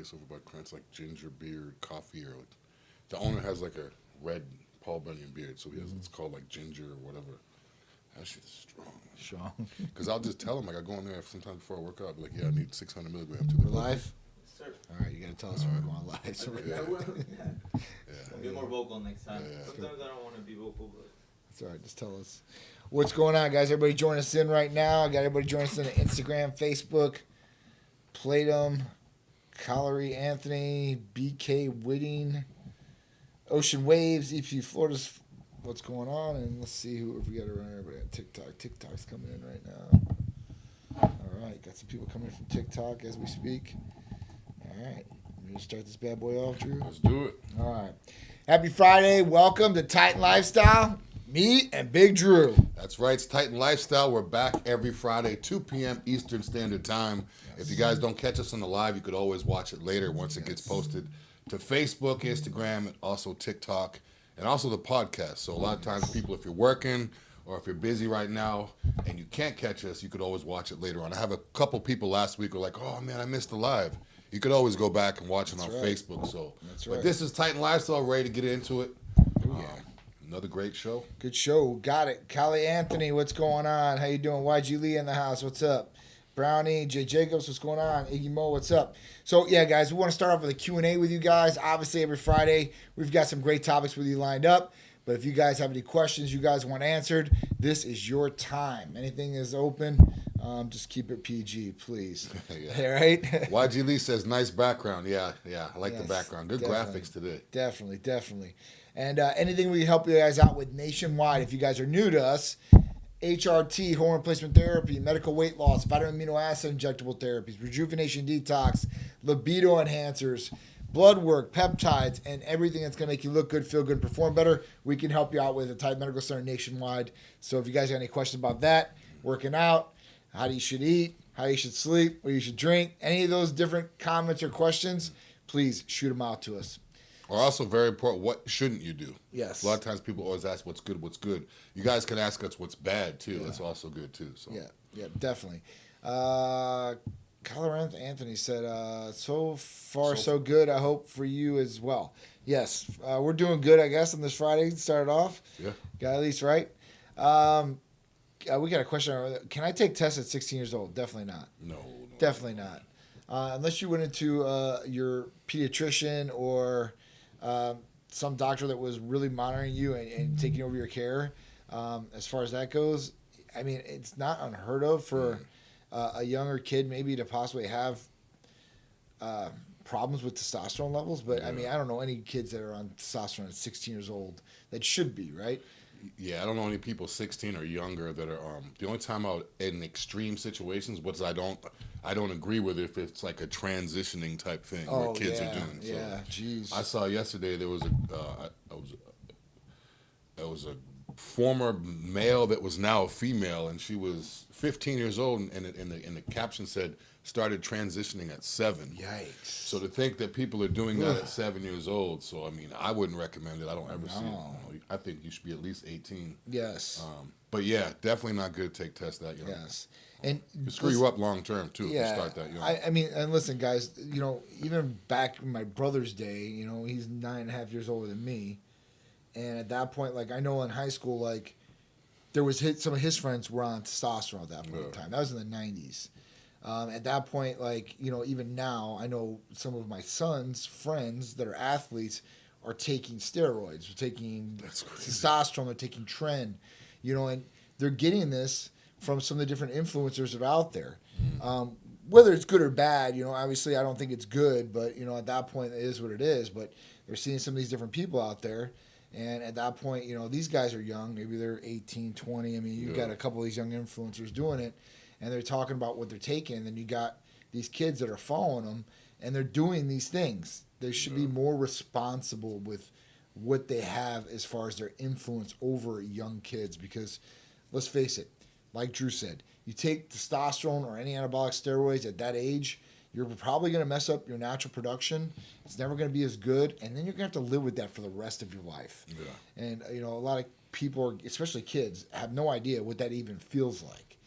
place over by Crunch, like ginger beer coffee, or like the owner has like a red Paul Bunyan beard, so he has it's called like ginger or whatever. That shit is strong. Strong. Because I'll just tell him, like, I go in there sometimes before I work out, I'll be like, yeah, I need 600 milligrams to the We're live? Sir. All right, you got to tell us when we're going live. So I will. Yeah. I'll be more vocal next time. Yeah. Sometimes I don't want to be vocal, but. That's all right. Just tell us what's going on, guys. Everybody join us in right now. I got everybody join us in on Instagram, Facebook, Playdom, Calorie Anthony, BK Whitting, Ocean Waves, EP Florida's. What's going on? And let's see who if we got around. Everybody got TikTok. TikTok's coming in right now. All right, got some people coming in from TikTok as we speak. All right, we're gonna start this bad boy off, Drew. Let's do it. All right. Happy Friday. Welcome to Titan Lifestyle. Me and Big Drew. That's right. It's Titan Lifestyle. We're back every Friday, 2 p.m. Eastern Standard Time. If you guys don't catch us on the live, you could always watch it later once it gets posted to Facebook, Instagram, and also TikTok, and also the podcast. So a lot of times people, if you're working or if you're busy right now and you can't catch us, you could always watch it later on. I have a couple people last week who are like, oh, man, I missed the live. You could always go back and watch it on Facebook. So, but this is Titan Lifestyle, ready to get into it. Another great show. Good show. Got it. Callie Anthony, what's going on? How you doing? YG Lee in the house. What's up? Brownie, Jay Jacobs, what's going on? Iggy Mo, what's up? So, yeah, guys, we want to start off with a Q&A with you guys. Obviously, every Friday, we've got some great topics with you lined up. But if you guys have any questions you guys want answered, this is your time. Anything is open. Just keep it PG, please. All right? YG Lee says, nice background. Yeah, I like the background. Good definitely. Graphics today. Definitely. And anything we can help you guys out with nationwide, if you guys are new to us, HRT, hormone replacement therapy, medical weight loss, vitamin amino acid injectable therapies, rejuvenation detox, libido enhancers, blood work, peptides, and everything that's going to make you look good, feel good, and perform better, we can help you out with a Titan Medical Center nationwide. So if you guys got any questions about that, working out, how you should eat, how you should sleep, what you should drink, any of those different comments or questions, please shoot them out to us. Or also very important, what shouldn't you do? Yes. A lot of times people always ask what's good, what's good. You guys can ask us what's bad, too. That's also good, too. So. Yeah, definitely. Color Anthony said, so far so good. I hope for you as well. Yes, we're doing good, I guess, on this Friday. Started off. Yeah. Got at least right. We got a question. Can I take tests at 16 years old? Definitely not. No. Definitely not. Unless you went into your pediatrician or some doctor that was really monitoring you and taking over your care. As far as that goes, I mean, it's not unheard of for a younger kid maybe to possibly have problems with testosterone levels. But, I mean, I don't know any kids that are on testosterone at 16 years old that should be, right? Yeah, I don't know any people 16 or younger that are. The only time out in extreme situations, what I don't agree with if it's like a transitioning type thing where kids are doing. So yeah, jeez. I saw yesterday there was a former male that was now a female, and she was 15 years old, and in the caption said started transitioning at 7. Yikes! So to think that people are doing that at 7 years old, so I mean, I wouldn't recommend it. I don't ever see it. You know, I think you should be at least 18. Yes. But yeah, definitely not good to take tests that young. Yes. And it screw you up long term too if you start that young. I mean, and listen, guys, you know, even back in my brother's day, you know, he's 9.5 years older than me, and at that point, like I know in high school, like there was some of his friends were on testosterone at that point in time. That was in the 90s. At that point, like, you know, even now, I know some of my son's friends that are athletes are taking steroids, are taking testosterone, they're taking Tren, you know, and they're getting this from some of the different influencers that are out there. Whether it's good or bad, you know, obviously I don't think it's good, but, you know, at that point it is what it is. But they're seeing some of these different people out there. And at that point, you know, these guys are young. Maybe they're 18, 20. I mean, you've got a couple of these young influencers doing it, and they're talking about what they're taking. And then you got these kids that are following them, and they're doing these things. They should be more responsible with what they have as far as their influence over young kids. Because let's face it, like Drew said, you take testosterone or any anabolic steroids at that age, you're probably going to mess up your natural production. It's never going to be as good. And then you're going to have to live with that for the rest of your life. Yeah. And, you know, a lot of people, especially kids, have no idea what that even feels like.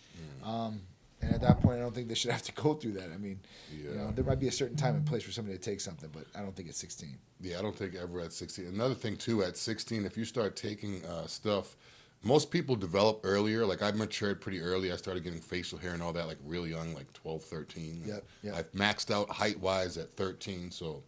And at that point, I don't think they should have to go through that. I mean, Yeah. there might be a certain time and place for somebody to take something, but I don't think it's 16. Yeah, I don't think ever at 16. Another thing, too, at 16, if you start taking stuff, most people develop earlier. Like, I matured pretty early. I started getting facial hair and all that, like, really young, like 12, 13. Yep. I maxed out height-wise at 13. So,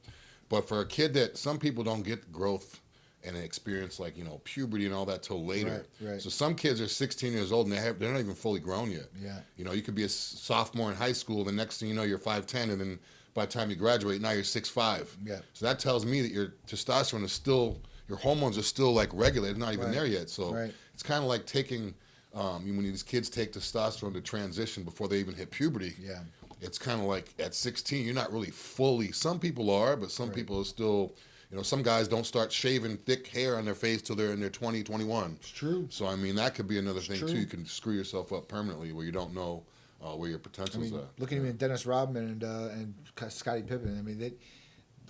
but for a kid that some people don't get growth and experience, like, puberty and all that till later. Right. So some kids are 16 years old and they're not even fully grown yet. Yeah. You could be a sophomore in high school. The next thing you know, you're 5'10", and then by the time you graduate, now you're 6'5". Yeah. So that tells me that your testosterone is still, your hormones are still like regulated, not even there yet. So it's kind of like taking, when these kids take testosterone to transition before they even hit puberty. Yeah. It's kind of like at 16, you're not really fully. Some people are, but some people are still. Some guys don't start shaving thick hair on their face till they're in their 20, 21. It's true. So, I mean, that could be another thing, too. You can screw yourself up permanently where you don't know where your potential's at. Looking at Dennis Rodman and Scottie Pippen,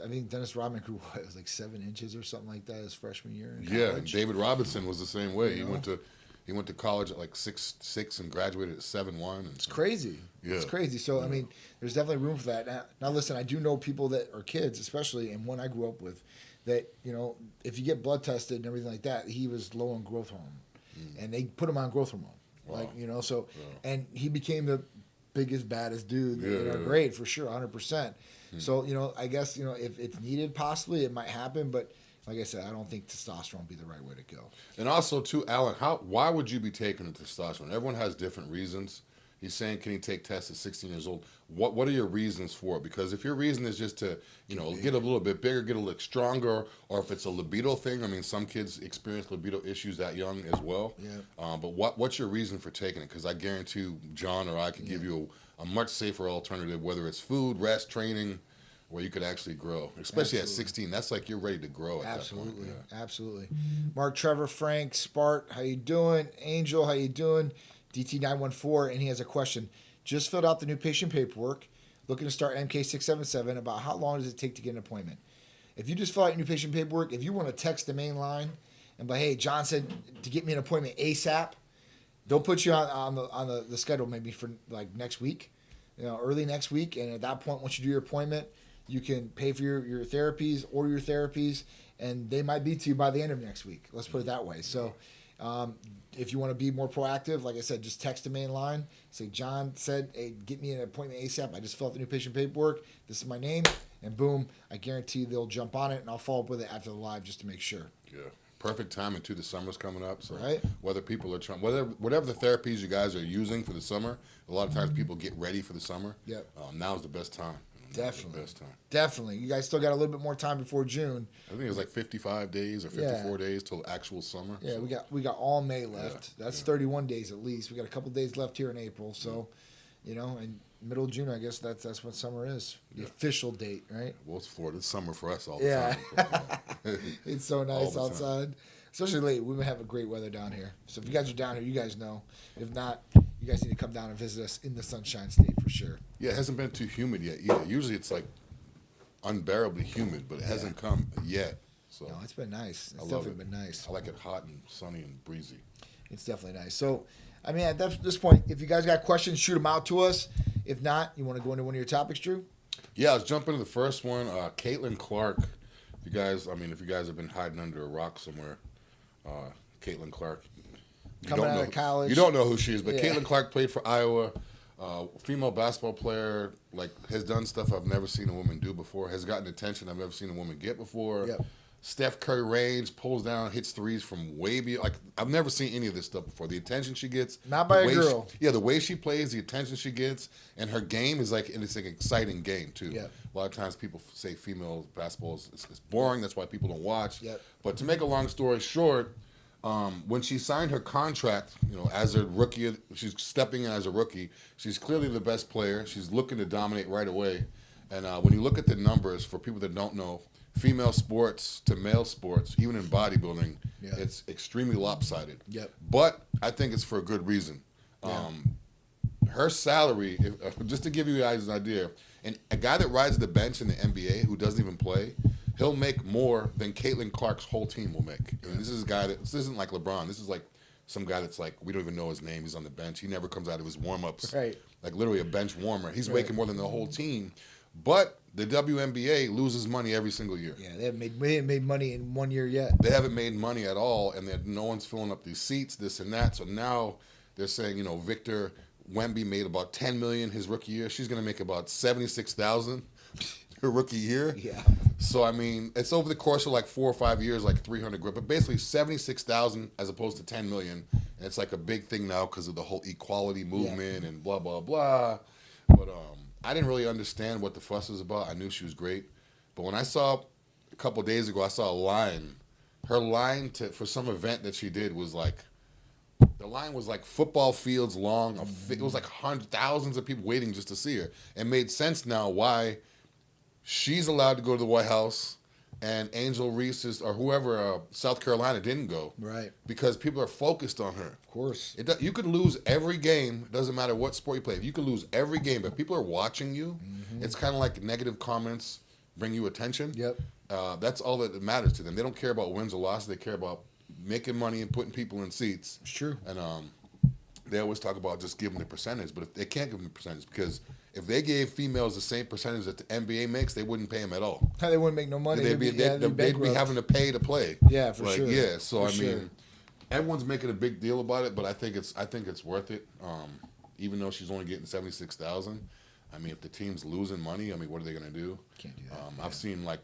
I think Dennis Rodman grew, it was like 7 inches or something like that his freshman year in college. Yeah, and David Robinson was the same way. He went to college at like 6'6" and graduated at 7'1". It's crazy. Yeah. It's crazy. So, I mean, there's definitely room for that. Now, listen, I do know people that are kids, especially, and one I grew up with, that, if you get blood tested and everything like that, he was low on growth hormone. And they put him on growth hormone. Wow. And he became the biggest, baddest dude in our grade for sure, 100%. So, I guess, if it's needed, possibly it might happen, but like I said, I don't think testosterone would be the right way to go. And also, too, Alan, why would you be taking the testosterone? Everyone has different reasons. He's saying, can he take tests at 16 years old? What are your reasons for it? Because if your reason is just to, get a little bit bigger, get a little stronger, or if it's a libido thing, I mean, some kids experience libido issues that young as well. Yeah. But what's your reason for taking it? Because I guarantee you, John or I could give you a much safer alternative, whether it's food, rest, training, where you could actually grow, especially at 16. That's like you're ready to grow at that point. Yeah. Absolutely. Mark, Trevor, Frank, Spart, how you doing? Angel, how you doing? DT914, and he has a question. Just filled out the new patient paperwork, looking to start MK677. About how long does it take to get an appointment? If you just fill out your new patient paperwork, if you want to text the main line and be, hey, John said to get me an appointment ASAP, they'll put you on the schedule maybe for like next week, early next week. And at that point, once you do your appointment, you can pay for your therapies, order your therapies, and they might be to you by the end of next week. Let's put it that way. So if you want to be more proactive, like I said, just text the main line. Say, John said, hey, get me an appointment ASAP. I just filled out the new patient paperwork. This is my name. And boom, I guarantee they'll jump on it, and I'll follow up with it after the live just to make sure. Yeah. Perfect timing, too. The summer's coming up. So right. whether people are trying, whatever the therapies you guys are using for the summer, a lot of times people get ready for the summer. Yep. Now's the best time. Definitely. Best time. Definitely. You guys still got a little bit more time before June. I think it was like 55 days or 54 days till actual summer. Yeah, so. we got all May left. That's 31 days at least. We got a couple days left here in April. So, and middle of June, I guess that's what summer is. The official date, right? Well, it's Florida. It's summer for us all the time. Yeah. It's so nice outside. Especially late. We've been having great weather down here. So if you guys are down here, you guys know. If not, you guys need to come down and visit us in the Sunshine State for sure. Yeah, it hasn't been too humid yet either. Usually it's like unbearably humid, but it hasn't come yet. So no, it's been nice. It's definitely been nice. I like it hot and sunny and breezy. It's definitely nice. So, I mean, at this point, if you guys got questions, shoot them out to us. If not, you want to go into one of your topics, Drew? Yeah, let's jump into the first one. Caitlin Clark. If you guys have been hiding under a rock somewhere, Caitlin Clark. Coming out of college. You don't know who she is, but Caitlin Clark played for Iowa. Female basketball player, has done stuff I've never seen a woman do before. Has gotten attention I've never seen a woman get before. Yep. Steph Curry range, pulls down, hits threes from way beyond. I've never seen any of this stuff before. The attention she gets. Not by a girl. The way she plays, the attention she gets, and her game is and it's an exciting game, too. Yep. A lot of times people say female basketball is boring. That's why people don't watch. Yep. But to make a long story short, when she signed her contract, as a rookie, she's stepping in as a rookie. She's clearly the best player. She's looking to dominate right away. And when you look at the numbers, for people that don't know, female sports to male sports, even in bodybuilding, it's extremely lopsided. Yep. But I think it's for a good reason. Yeah. Her salary, just to give you guys an idea, and a guy that rides the bench in the NBA who doesn't even play, he'll make more than Caitlin Clark's whole team will make. I mean, this is a guy this isn't like LeBron. This is like some guy that's like, we don't even know his name. He's on the bench. He never comes out of his warm-ups. Right. Like literally a bench warmer. He's Right. making more than the whole team. But the WNBA loses money every single year. Yeah, they haven't made money in 1 year yet. They haven't made money at all, and no one's filling up these seats, this and that. So now they're saying, Victor Wnba made about $10 million his rookie year. She's going to make about $76,000 her rookie year. Yeah. So I mean, it's over the course of like 4 or 5 years, like 300 grand, but basically 76,000 as opposed to 10 million. And it's like a big thing now because of the whole equality movement and blah blah blah. But I didn't really understand what the fuss was about. I knew she was great, but when I saw a couple of days ago, I saw a line. Her line for some event that she did was like, the line was like football fields long. It was like thousands of people waiting just to see her. It made sense now why she's allowed to go to the White House and Angel Reese or whoever, South Carolina didn't go. Right. Because people are focused on her. Of course. You could lose every game. It doesn't matter what sport you play. You could lose every game, but people are watching you. Mm-hmm. It's kind of like negative comments bring you attention. Yep. That's all that matters to them. They don't care about wins or losses. They care about making money and putting people in seats. It's true. And they always talk about just giving the percentage, but if they can't give them the percentage because if they gave females the same percentage that the NBA makes, they wouldn't pay them at all. They wouldn't make no money. They'd be having to pay to play. Yeah, for sure. Yeah, so For mean, everyone's making a big deal about it, but I think it's worth it. Even though she's only getting 76,000. I mean, if the team's losing money, I mean, what are they gonna do? Can't do that. I've seen like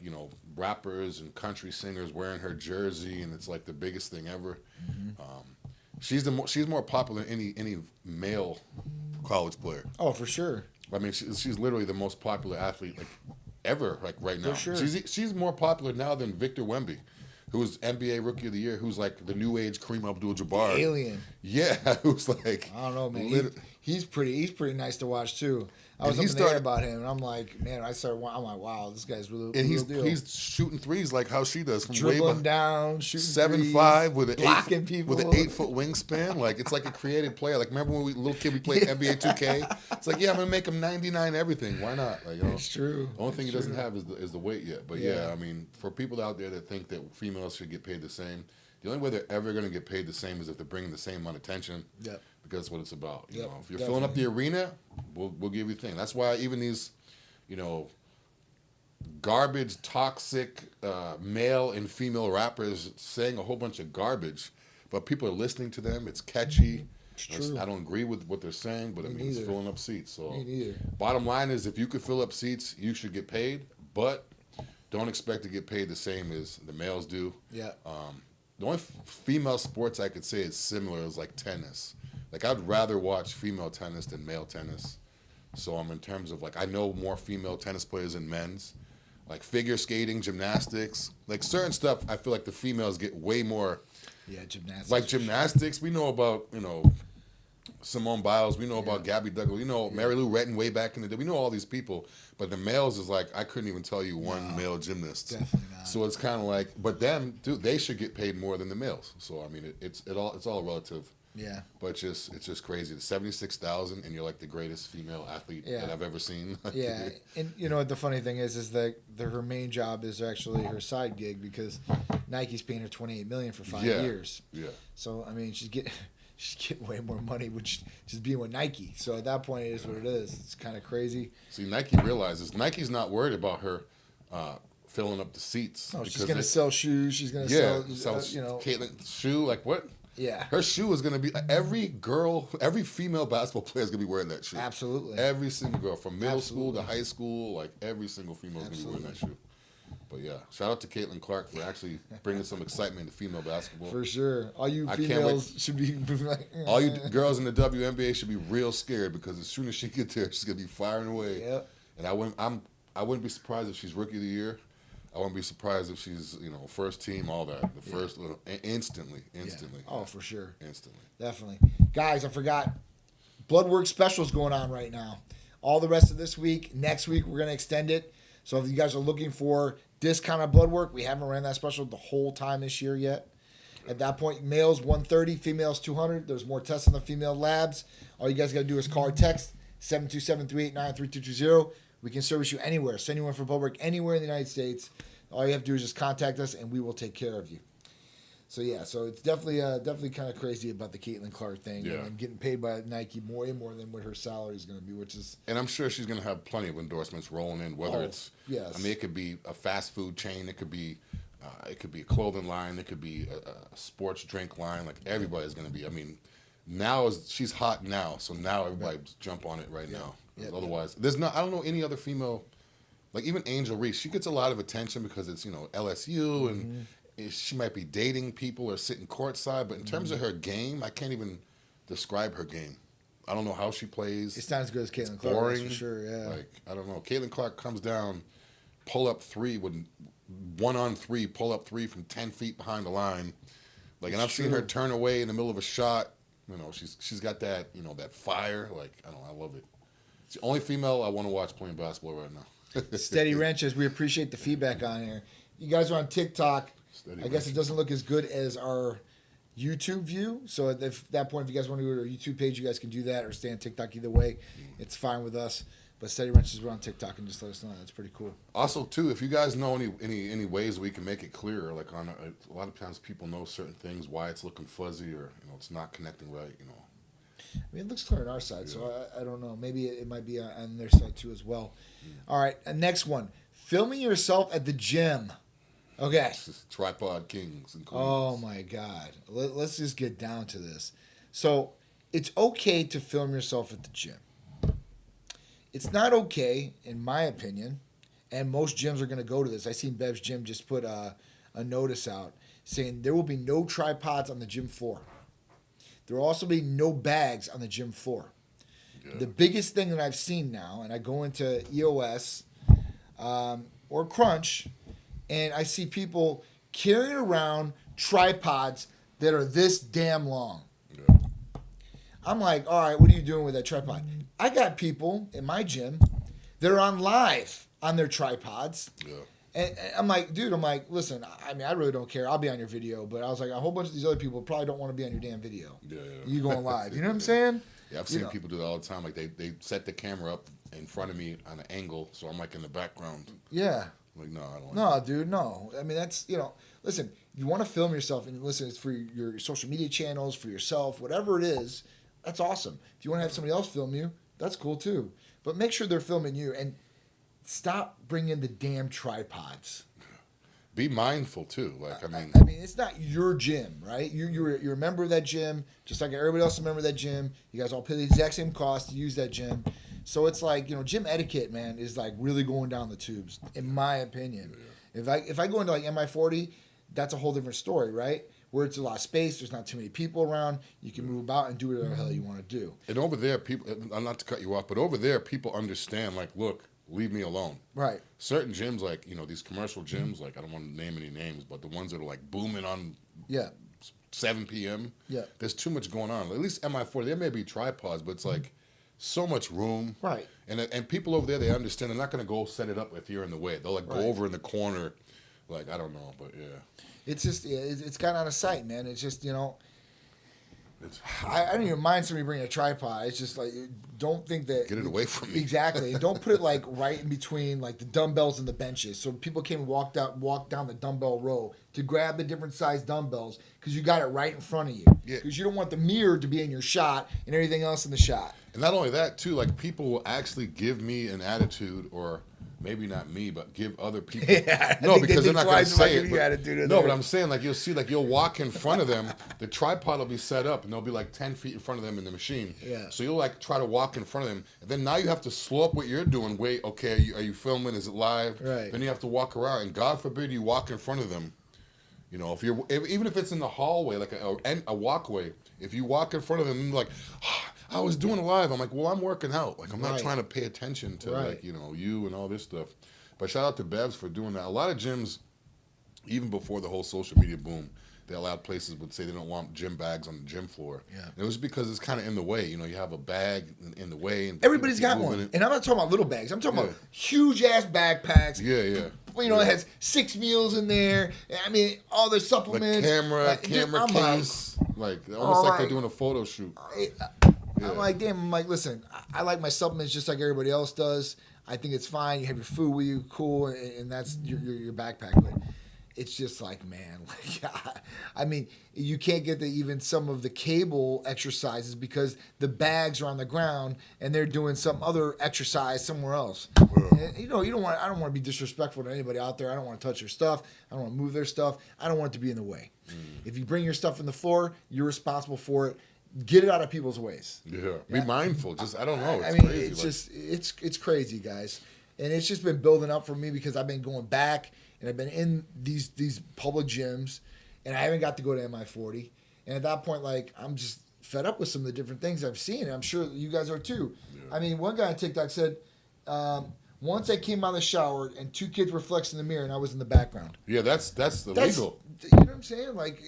rappers and country singers wearing her jersey, and it's like the biggest thing ever. Mm-hmm. She's more popular than any male college player. Oh, for sure. I mean, she's literally the most popular athlete like ever, like right now. For sure. She's more popular now than Victor Wnba, who's NBA Rookie of the Year, who's like the new age Kareem Abdul-Jabbar. Alien. Yeah, who's like I don't know, man. He's pretty nice to watch too. I was up in the air about him, and I'm like, man, I'm like, wow, this guy's real deal. He's shooting threes like how she does from dribbling down, shooting 7'5" with an blocking people with an 8-foot wingspan. Like it's like a creative player. Like remember when we little kid we played NBA 2K? It's like I'm gonna make him 99 everything. Why not? Like it's true. The only thing he doesn't have is the weight yet. But yeah, I mean, for people out there that think that females should get paid the same, the only way they're ever gonna get paid the same is if they're bringing the same amount of attention. Yep. Because that's what it's about. You know, if you're definitely. filling up the arena, we'll give you a thing. That's why even these, garbage, toxic male and female rappers saying a whole bunch of garbage, but people are listening to them. It's catchy. It's true. I don't agree with what they're saying, but it's filling up seats. So Me neither. bottom line is, if you could fill up seats, you should get paid, but don't expect to get paid the same as the males do. Yeah. The only female sports I could say is similar is like tennis. Like I'd rather watch female tennis than male tennis. So in terms of like I know more female tennis players than men's. Like figure skating, gymnastics, like certain stuff I feel like the females get way more. Yeah, gymnastics. Like gymnastics, we know about, Simone Biles, we know about Gabby Douglas, Mary Lou Retton way back in the day. We know all these people, but the males is like I couldn't even tell you one male gymnast. Definitely not. So it's kind of like, but them, dude, they should get paid more than the males. So I mean, it's all relative. Yeah. But it's just crazy. The 76,000, and you're like the greatest female athlete that I've ever seen. Yeah, and what the funny thing is that her main job is actually her side gig because Nike's paying her $28 million for 5 years. Yeah. So I mean, she's getting way more money with just being with Nike. So at that point, it is what it is. It's kind of crazy. See, Nike realizes Nike's not worried about her filling up the seats. Oh, she's gonna sell shoes. She's gonna sell Caitlin's shoe. Like what? Yeah. Her shoe is going to be, every female basketball player is going to be wearing that shoe. Absolutely. Every single girl, from middle school to high school, like every single female is going to be wearing that shoe. But yeah, shout out to Caitlin Clark for actually bringing some excitement to female basketball. For sure. All you females should be like... All you girls in the WNBA should be real scared because as soon as she gets there, she's going to be firing away. Yep. And I wouldn't be surprised if she's Rookie of the Year. I wouldn't be surprised if she's, first team, all that. The first, instantly. Yeah. Oh, for sure. Instantly. Definitely. Guys, I forgot. Bloodwork specials going on right now. All the rest of this week. Next week, we're going to extend it. So if you guys are looking for this kind of blood work, we haven't ran that special the whole time this year yet. At that point, males 130, females 200. There's more tests in the female labs. All you guys got to do is call or text 727-389-3220. We can service you anywhere. Send you in for blood work anywhere in the United States. All you have to do is just contact us, and we will take care of you. So yeah, so it's definitely kind of crazy about the Caitlin Clark thing, Yeah. and getting paid by Nike way more than what her salary is going to be, which is And I'm sure she's going to have plenty of endorsements rolling in. Whether it's, yes. I mean, it could be a fast food chain, it could be a clothing line, it could be a sports drink line. Like everybody's going to be. I mean, she's hot now, so now everybody jump on it right now. Yeah. Otherwise, there's not. I don't know any other female. Like even Angel Reese, she gets a lot of attention because it's LSU and she might be dating people or sitting courtside. But in terms of her game, I can't even describe her game. I don't know how she plays. It's not as good as Caitlin Clark, boring. that's for sure. Yeah. Like I don't know. Caitlin Clark comes down, pull up three with 1-on-3, pull up three from 10 feet behind the line. Like, and I've seen her turn away in the middle of a shot. She's got that that fire. Like I don't know. I love it. It's the only female I want to watch playing basketball right now. Steady Wrenches, we appreciate the feedback on here. You guys are on TikTok. I guess it doesn't look as good as our YouTube view. So at that point, if you guys want to go to our YouTube page, you guys can do that or stay on TikTok. Either way, it's fine with us. But Steady Wrenches, we're on TikTok, and just let us know. That's pretty cool. Also, too, if you guys know any ways we can make it clearer, like on a lot of times people know certain things, why it's looking fuzzy or it's not connecting right. I mean, it looks clear on our side, so I don't know. Maybe it might be on their side too as well. All right, next one. Filming yourself at the gym. Okay. Tripod kings and queens. Oh, my God. Let's just get down to this. So it's okay to film yourself at the gym. It's not okay, in my opinion, and most gyms are going to go to this. I seen Bev's gym just put a notice out saying there will be no tripods on the gym floor. There will also be no bags on the gym floor. Yeah. The biggest thing that I've seen now, and I go into EOS or Crunch, and I see people carrying around tripods that are this damn long. Yeah. I'm like, all right, what are you doing with that tripod? I got people in my gym that are on live on their tripods. Yeah. And I'm like, dude, listen, I mean, I really don't care. I'll be on your video. But I was like, a whole bunch of these other people probably don't want to be on your damn video. Yeah. You going live. You know what I'm saying? Yeah, I've seen people do that all the time. Like, they set the camera up in front of me on an angle, so I'm, like, in the background. Yeah. Like, no, I don't No, dude, no. I mean, that's, listen, you want to film yourself, and listen, it's for your social media channels, for yourself, whatever it is, that's awesome. If you want to have somebody else film you, that's cool, too. But make sure they're filming you, and stop bringing the damn tripods. Be mindful too. Like I mean, it's not your gym, right? You're a member of that gym, just like everybody else is a member of that gym. You guys all pay the exact same cost to use that gym. So it's like gym etiquette, man, is like really going down the tubes, in my opinion. Yeah. If I go into like MI40, that's a whole different story, right? Where it's a lot of space, there's not too many people around, you can move about and do whatever the hell you want to do. And over there, people, not to cut you off, but over there, people understand. Like, look. Leave me alone. Right. Certain gyms, like, these commercial gyms, like, I don't want to name any names, but the ones that are, like, booming on 7 p.m., there's too much going on. At least MI40, there may be tripods, but it's, like, so much room. Right. And people over there, they understand. They're not going to go set it up if you're in the way. They'll, like, go over in the corner. Like, I don't know, but, yeah. It's just, it's kind of out of sight, man. It's just, I don't even mind somebody bringing a tripod. It's just like, don't think that. Get it away from me. Exactly. Don't put it like right in between like the dumbbells and the benches. So people came and walk down the dumbbell row to grab the different size dumbbells because you got it right in front of you. Yeah. Because you don't want the mirror to be in your shot and everything else in the shot. And not only that, too, like people will actually give me an attitude or. Maybe not me, but give other people. Yeah, no, because they're not going to say it. But I'm saying, like, you'll see, like, you'll walk in front of them. The tripod will be set up, and they'll be, like, 10 feet in front of them in the machine. Yeah. So you'll, like, try to walk in front of them. And then now you have to slow up what you're doing. Wait, okay, are you filming? Is it live? Right. Then you have to walk around. And God forbid you walk in front of them. Even if it's in the hallway, like a walkway, if you walk in front of them, and like, I was doing it live. I'm like, well, I'm working out. Like, I'm not trying to pay attention to, like, you and all this stuff. But shout out to Bevs for doing that. A lot of gyms, even before the whole social media boom, they allowed places would say they don't want gym bags on the gym floor. Yeah. And it was because it's kind of in the way. You have a bag in the way. And everybody's got one. And I'm not talking about little bags. I'm talking about huge-ass backpacks. Yeah, yeah. It has 6 meals in there. I mean, all the supplements. The camera case. Like almost like they're doing a photo shoot. I'm like, damn. I'm like, listen, I like my supplements just like everybody else does. I think it's fine. You have your food with you, cool, and that's your backpack. But it's just like, man, like, I mean, you can't get even some of the cable exercises because the bags are on the ground and they're doing some other exercise somewhere else. And, you know, I don't want to be disrespectful to anybody out there. I don't want to touch their stuff. I don't want to move their stuff. I don't want it to be in the way. If you bring your stuff in the floor, you're responsible for it. Get it out of people's ways. Yeah. Be mindful. Just, I don't know. It's I mean, crazy. it's it's crazy, guys. And it's just been building up for me because I've been going back and I've been in these public gyms and I haven't got to go to MI40. And at that point, like, I'm just fed up with some of the different things I've seen. And I'm sure you guys are too. Yeah. I mean, one guy on TikTok said, once I came out of the shower and 2 kids were flexing in the mirror and I was in the background. Yeah, that's illegal. You know what I'm saying? Like,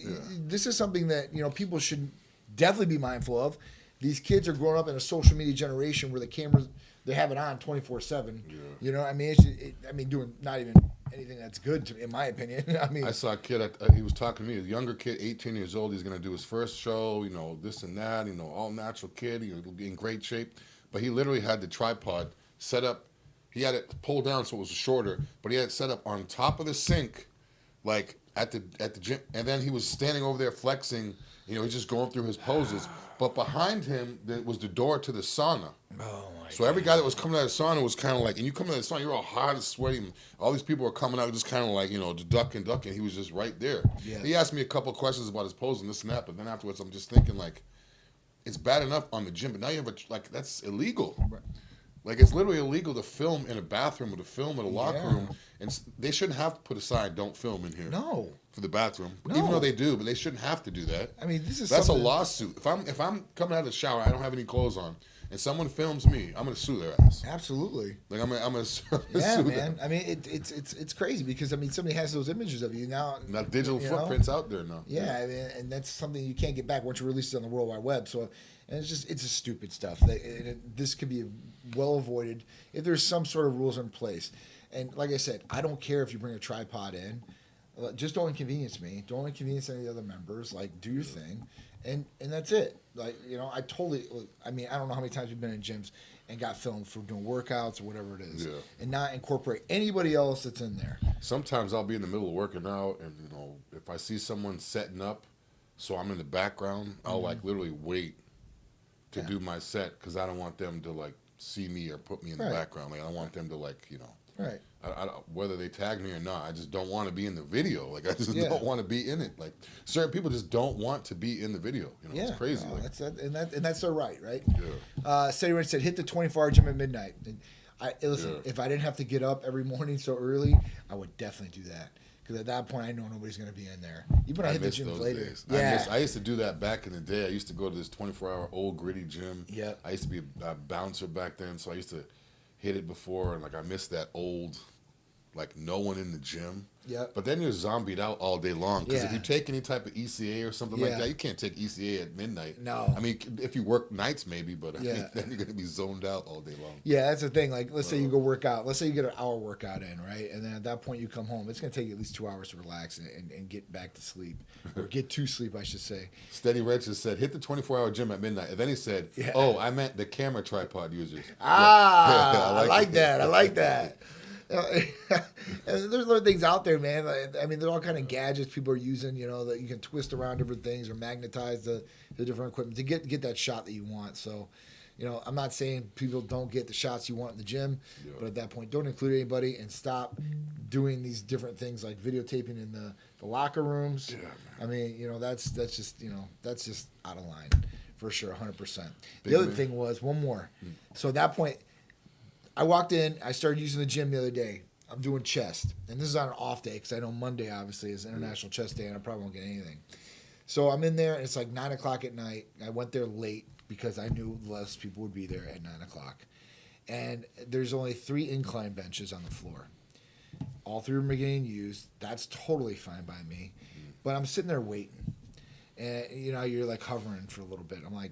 this is something that, you know, people should definitely be mindful of. These kids are growing up in a social media generation where the cameras, they have it on 24/7. Yeah. You know, I mean, doing not even anything that's good, in my opinion. I mean, I saw a kid, he was talking to me, a younger kid, 18 years old. He's going to do his first show, you know, this and that, you know, all natural kid. He'll be in great shape. But he literally had the tripod set up. He had it pulled down so it was shorter, but he had it set up on top of the sink, like at the gym. And then he was standing over there flexing. You know, he's just going through his poses. But behind him, there was the door to the sauna. Oh, my So every guy that was coming out of the sauna was kind of like, and you come out of the sauna, you're all hot and sweaty. All these people were coming out just kind of like, you know, ducking. He was just right there. Yeah. He asked me a couple of questions about his pose and this and that, but then afterwards I'm just thinking, like, it's bad enough on the gym, but now you have that's illegal. Right. Like, it's literally illegal to film in a bathroom or to film in a locker room. And they shouldn't have to put a sign, don't film in here. No. For the bathroom. No. Even though they do, but they shouldn't have to do that. I mean, that's a lawsuit. If I'm coming out of the shower, I don't have any clothes on, and someone films me, I'm gonna sue their ass. Absolutely. Like I'm gonna sue man. them. I mean, it's crazy because I mean, somebody has those images of you now. Now digital footprints out there now. Yeah, I mean, and that's something you can't get back once you release it on the World Wide Web. So, and it's just stupid stuff. This could be well avoided if there's some sort of rules in place. And like I said, I don't care if you bring a tripod in. Just don't inconvenience me. Don't inconvenience any of the other members. Like, do your thing, and that's it. Like, you know, I mean, I don't know how many times we've been in gyms and got filmed for doing workouts or whatever it is, and not incorporate anybody else that's in there. Sometimes I'll be in the middle of working out, and you know, if I see someone setting up, so I'm in the background, I'll like literally wait to do my set because I don't want them to like see me or put me in the background. Like, I don't want them to like, you know. Right. Whether they tag me or not, I just don't want to be in the video. Like, I just don't want to be in it. Like, certain people just don't want to be in the video. You know, it's crazy. No, that's their right? Yeah. Steady said, hit the 24-hour gym at midnight. And if I didn't have to get up every morning so early, I would definitely do that. Because at that point, I know nobody's going to be in there. Even when I hit the gym later. Days. I used to do that back in the day. I used to go to this 24-hour old gritty gym. Yeah. I used to be a bouncer back then, so I used to hit it before, and like I missed that old, like no one in the gym. Yeah. But then you're zombied out all day long because if you take any type of ECA or something like that, you can't take ECA at midnight. No. I mean, if you work nights maybe, but I mean, then you're going to be zoned out all day long. Yeah, that's the thing. Like, let's say you go work out. Let's say you get an hour workout in, right? And then at that point you come home. It's going to take you at least 2 hours to relax and get back to sleep. Or get to sleep, I should say. Steady Red just said, hit the 24-hour gym at midnight. And then he said, oh, I meant the camera tripod users. I like that. I like that. And there's other things out there, man. I mean, there's all kind of gadgets people are using, you know, that you can twist around different things or magnetize the different equipment to get that shot that you want. So, you know, I'm not saying people don't get the shots you want in the gym, but at that point, don't include anybody and stop doing these different things like videotaping in the locker rooms. Yeah, I mean, you know, that's just, you know, that's just out of line for sure, 100%. The other thing was one more. So at that point, I walked in. I started using the gym the other day. I'm doing chest. And this is on an off day because I know Monday, obviously, is International Chest Day, and I probably won't get anything. So I'm in there, and it's like 9 o'clock at night. I went there late because I knew less people would be there at 9 o'clock. And there's only 3 incline benches on the floor. All 3 of them are getting used. That's totally fine by me. But I'm sitting there waiting. And, you know, you're like hovering for a little bit. I'm like,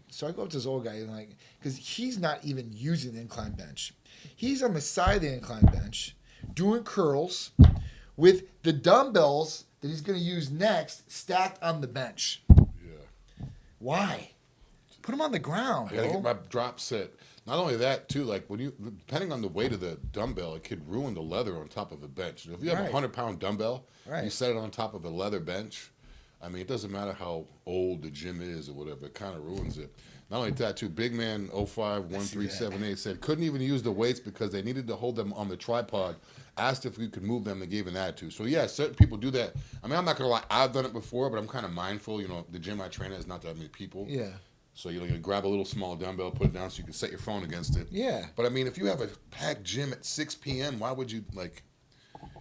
so I go up to this old guy and like, because he's not even using the incline bench. He's on the side of the incline bench doing curls with the dumbbells that he's going to use next stacked on the bench. Yeah. Why? Put them on the ground. I got to get my drop set. Not only that, too, like when you, depending on the weight of the dumbbell, it could ruin the leather on top of a bench. If you have Right. a 100-pound dumbbell, Right. you set it on top of a leather bench. I mean, it doesn't matter how old the gym is or whatever. It kind of ruins it. Not only that, too, Big Man 051378 said couldn't even use the weights because they needed to hold them on the tripod. Asked if we could move them. They gave an attitude. So yeah, certain people do that. I mean, I'm not gonna lie. I've done it before, but I'm kind of mindful. You know, the gym I train at is not that many people. Yeah. So you grab a little small dumbbell, put it down so you can set your phone against it. Yeah. But I mean, if you have a packed gym at 6 p.m., why would you like?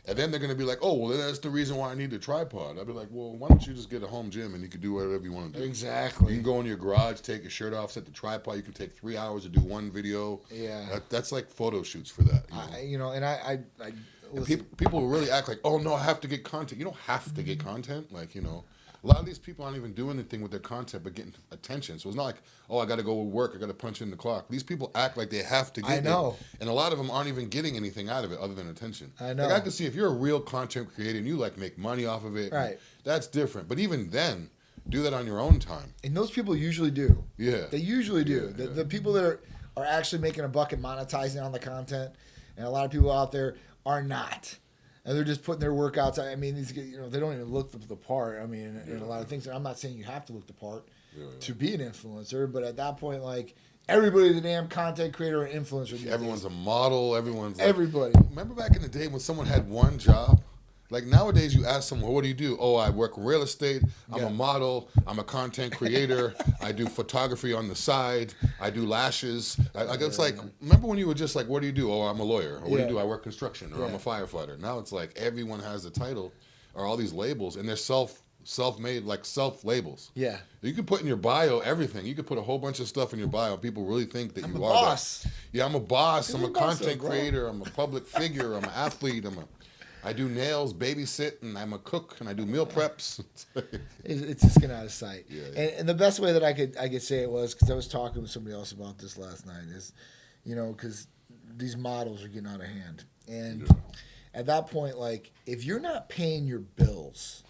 And then they're gonna be like, oh, well, that's the reason why I need the tripod. I'd be like, well, why don't you just get a home gym and you can do whatever you want to do? Exactly. You can go in your garage, take your shirt off, set the tripod. You can take 3 hours to do one video. Yeah. That's like photo shoots for that. I And listen, people will really act like, oh no, I have to get content. You don't have to get content. Like, a lot of these people aren't even doing anything with their content but getting attention. So it's not like, oh, I got to go to work. I got to punch in the clock. These people act like they have to get I know. it. And a lot of them aren't even getting anything out of it other than attention. I know. Like, I can see if you're a real content creator and you like make money off of it, Right. that's different. But even then, do that on your own time. and those people usually do. Yeah. They usually do. Yeah, The people that are actually making a buck and monetizing on the content, and a lot of people out there are not. And they're just putting their workouts. I mean, they don't even look the part. I mean, in a lot of things. And I'm not saying you have to look the part to be an influencer, but at that point, like, everybody's a damn content creator or influencer. these Everyone's days. a model. Everyone's like, Everybody. Remember back in the day when someone had one job? Like nowadays, you ask someone, what do you do? Oh, I work real estate. I'm a model. I'm a content creator. I do photography on the side. I do lashes. It's like, remember when you were just like, what do you do? Oh, I'm a lawyer. Or what do you do? I work construction. Or I'm a firefighter. Now it's like everyone has a title or all these labels, and they're self-made, like self-labels. Yeah. You can put in your bio everything. You could put a whole bunch of stuff in your bio. People really think that I'm you a are boss. that. Yeah, I'm a boss. I'm a boss, content bro. creator. I'm a public figure. I'm an athlete. I do nails, babysit, and I'm a cook, and I do meal preps. It's just getting out of sight. Yeah. And the best way that I could say it was, because I was talking with somebody else about this last night, is, because these models are getting out of hand. And at that point, like, if you're not paying your bills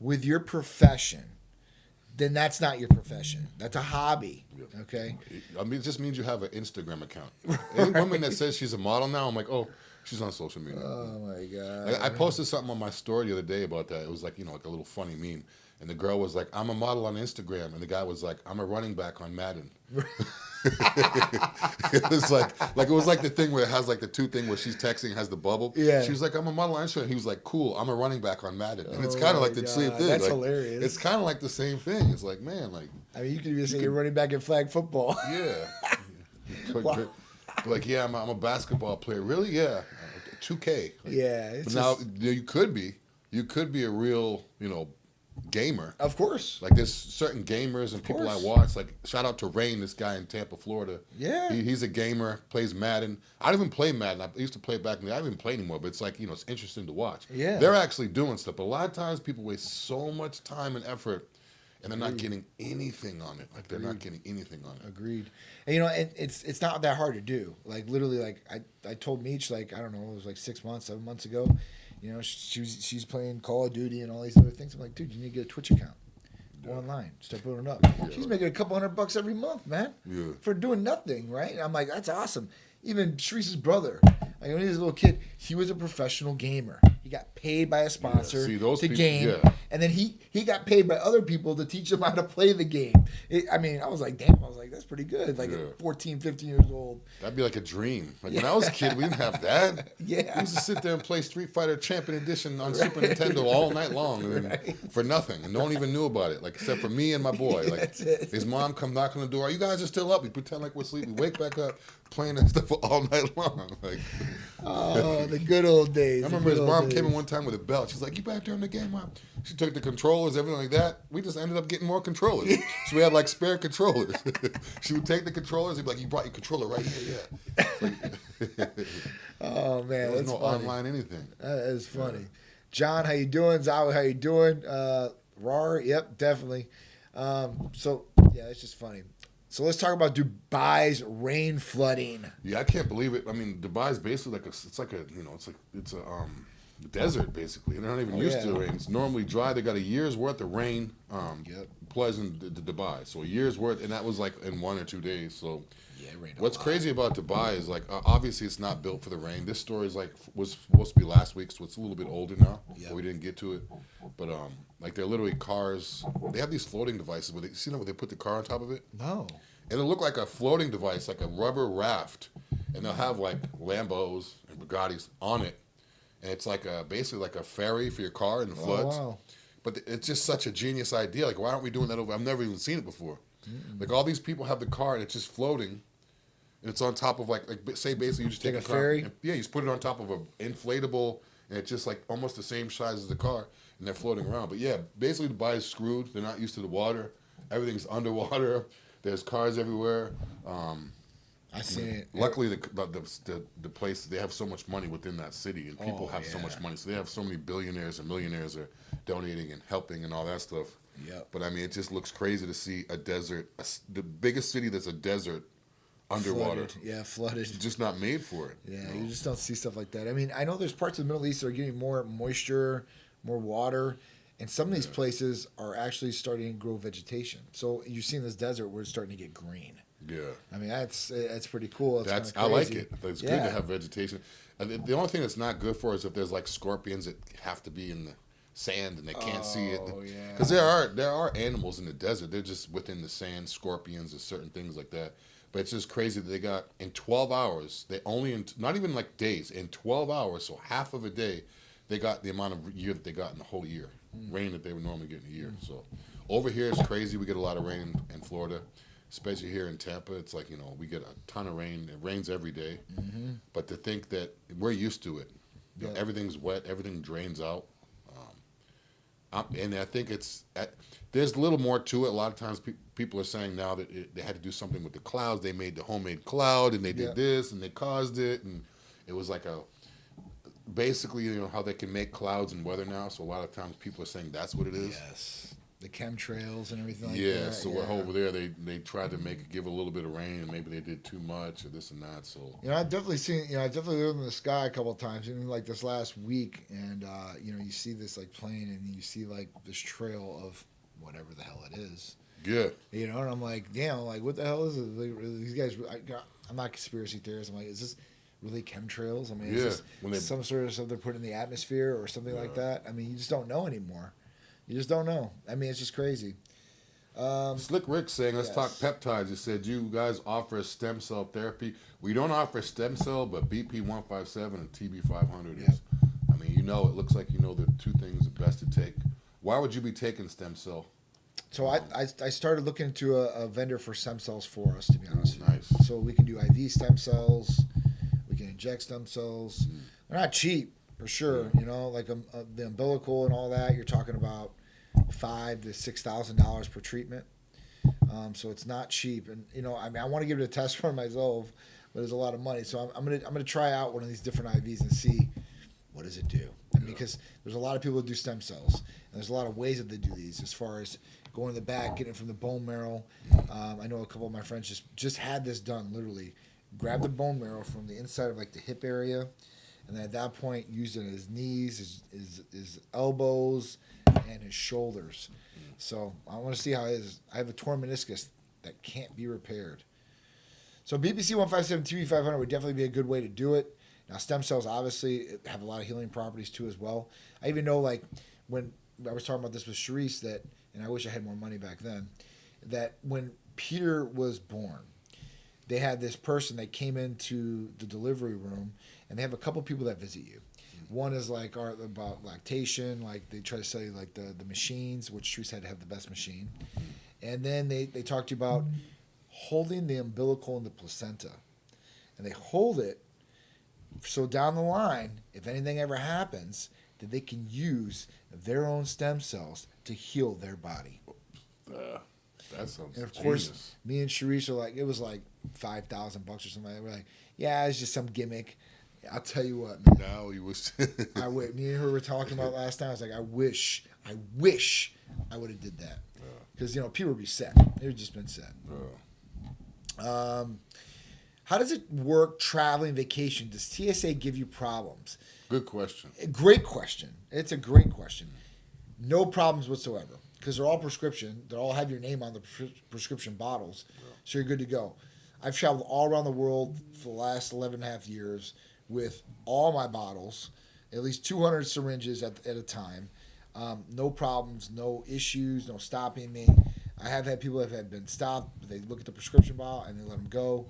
with your profession, then that's not your profession. That's a hobby. Okay? I mean, it just means you have an Instagram account. Any woman that says she's a model now, I'm like, oh, she's on social media. Oh my God. I posted something on my story the other day about that. It was like, like a little funny meme. And the girl was like, I'm a model on Instagram. And the guy was like, I'm a running back on Madden. It was like the thing where it has like the two thing where she's texting, has the bubble. Yeah. She was like, I'm a model on Instagram. He was like, cool, I'm a running back on Madden. And it's kind of like the same thing. That's like, hilarious. It's kind of like the same thing. It's like, man, like. I mean, you could even say you're running back in flag football. Yeah. Wow. Like, yeah, I'm a basketball player. Really? Yeah. 2K. Like, Yeah. but now you could be a real, gamer. Of course. Like there's certain gamers and people I watch. Like shout out to Rain, this guy in Tampa, Florida. Yeah. He's a gamer, plays Madden. I don't even play Madden. I used to play it back in the day. I don't even play anymore, but it's like, it's interesting to watch. Yeah. They're actually doing stuff. But a lot of times people waste so much time and effort and they're not getting anything on it. Like they're not getting anything on it. Agreed. And and it's not that hard to do. Like literally, like I told Meech, like, I don't know, it was like 6 months, 7 months ago. She's playing Call of Duty and all these other things. I'm like, dude, you need to get a Twitch account. Go online, start building up. She's making a couple $100 every month, man. Yeah. For doing nothing, right? And I'm like, that's awesome. Even Sharice's brother, like when he was a little kid, he was a professional gamer. He got paid by a sponsor to game, and then he got paid by other people to teach him how to play the game. I was like, damn, that's pretty good. Like at 14, 15 years old. That'd be like a dream. Like when I was a kid, we didn't have that. Yeah. We used to sit there and play Street Fighter Champion Edition on Super Nintendo all night long for nothing, and no one even knew about it, like except for me and my boy. Like That's it. his mom come knock on the door. You guys are still up. We pretend like we're sleeping. We wake back up, playing that stuff all night long. Like, oh, the good old days. I remember his mom came in one time with a belt. She's like, "You back there in the game, Mom?" She took the controllers, everything like that. We just ended up getting more controllers. So we had like spare controllers. She would take the controllers. He'd be like, "You brought your controller right here, yeah." Oh man, There was that's no funny. online anything. That is funny. John, how you doing? Zawi, how you doing? Rar, yep, definitely. So yeah, it's just funny. So let's talk about Dubai's rain flooding. Yeah, I can't believe it. I mean, Dubai's basically like it's desert, basically. They're not even used to rain. It's normally dry. They got a year's worth of rain. Pleasant to Dubai. So a year's worth, and that was like in 1 or 2 days. So Yeah, it rained a what's lot. crazy about Dubai is like obviously it's not built for the rain. This story is like was supposed to be last week, so it's a little bit older now. So we didn't get to it, but like they're literally cars. They have these floating devices where they see them where they put the car on top of it. No. And it'll look like a floating device, like a rubber raft, and they'll have like Lambos and Bugattis on it, and it's like basically like a ferry for your car in the floods. Wow. But it's just such a genius idea. Like, why aren't we doing that over? I've never even seen it before. Like, all these people have the car, and it's just floating, and it's on top of, like say, basically, you just take a car. ferry? And, yeah, you just put it on top of an inflatable, and it's just, like, almost the same size as the car, and they're floating around. But, yeah, basically, Dubai is screwed. They're not used to the water. Everything's underwater. There's cars everywhere. I seen it. Luckily, the place, they have so much money within that city, and people have so much money. So they have so many billionaires and millionaires are donating and helping and all that stuff. Yep. But, I mean, it just looks crazy to see a desert, the biggest city that's a desert underwater. Flooded. Yeah, flooded. It's just not made for it. Yeah, you just don't see stuff like that. I mean, I know there's parts of the Middle East that are getting more moisture, more water, and some of these places are actually starting to grow vegetation. So you've seen this desert where it's starting to get green. Yeah. I mean, that's pretty cool. That's I like crazy. it. It's good to have vegetation. And the only thing that's not good for is if there's like scorpions that have to be in the sand and they can't see it. Oh, yeah. Because there are animals in the desert. They're just within the sand, scorpions and certain things like that. But it's just crazy that they got in 12 hours. They only not even like days, in 12 hours, so half of a day, they got the amount of year that they got in the whole year. Rain that they would normally get in a year. So over here it's crazy. We get a lot of rain in Florida. Especially here in Tampa, it's like, we get a ton of rain. It rains every day. But to think that we're used to it. Everything's wet. Everything drains out. And I think there's a little more to it. A lot of times people are saying now that they had to do something with the clouds. They made the homemade cloud, and they did this, and they caused it. And it was like basically, how they can make clouds and weather now. So a lot of times people are saying that's what it is. Yes. The chemtrails and everything like that. Yeah, so over there they tried to give a little bit of rain, and maybe they did too much or this and that. So I've definitely seen. I definitely lived in the sky a couple of times, even like this last week, and you see this like plane, and you see like this trail of whatever the hell it is. Yeah. And I'm like, damn, like what the hell is it? Like, these guys. I'm not a conspiracy theorist. I'm like, is this really chemtrails? I mean, is this some sort of stuff they're putting in the atmosphere or something like that? I mean, you just don't know anymore. You just don't know. I mean, it's just crazy. Slick Rick saying, let's talk peptides. He said, you guys offer stem cell therapy. We don't offer stem cell, but BP 157 and TB 500 is. I mean, it looks like the two things are best to take. Why would you be taking stem cell? So I started looking into a vendor for stem cells for us, to be honest. Nice. So we can do IV stem cells. We can inject stem cells. They're not cheap, for sure. Like the umbilical and all that, you're talking about $5,000 to $6,000 per treatment. So it's not cheap, and I mean, I want to give it a test for myself, but it's a lot of money. So I'm gonna try out one of these different IVs and see what does it do. Because there's a lot of people that do stem cells, and there's a lot of ways that they do these, as far as going to the back, getting it from the bone marrow. I know a couple of my friends just had this done. Literally, grab the bone marrow from the inside of like the hip area, and then at that point used it in his knees, his elbows, and his shoulders. So I want to see how it is. I have a torn meniscus that can't be repaired. So BPC 157 TB 500 would definitely be a good way to do it. Now stem cells obviously have a lot of healing properties too as well. I even know, like, when I was talking about this with Charisse, that, and I wish I had more money back then, that when Peter was born, they had this person that came into the delivery room, and they have a couple people that visit you. One is like about lactation, like they try to sell you like the machines, which Charisse had to have the best machine. And then they talk to you about holding the umbilical and the placenta. And they hold it so down the line, if anything ever happens, that they can use their own stem cells to heal their body. That sounds And of genius. course, me and Charisse are like, it was like $5,000 or something. We're like, yeah, it's just some gimmick. I'll tell you what, man. Now you wish. Me and her were talking about last time. I was like, I wish I would have did that, because people would be set. They would just been set. How does it work traveling vacation? Does TSA give you problems? Good question. Great question. It's a great question. No problems whatsoever because they're all prescription. They all have your name on the prescription bottles, so you're good to go. I've traveled all around the world for the last 11 and a half years with all my bottles, at least 200 syringes at a time. No problems, no issues, no stopping me. I have had people that have been stopped. They look at the prescription bottle and they let them go.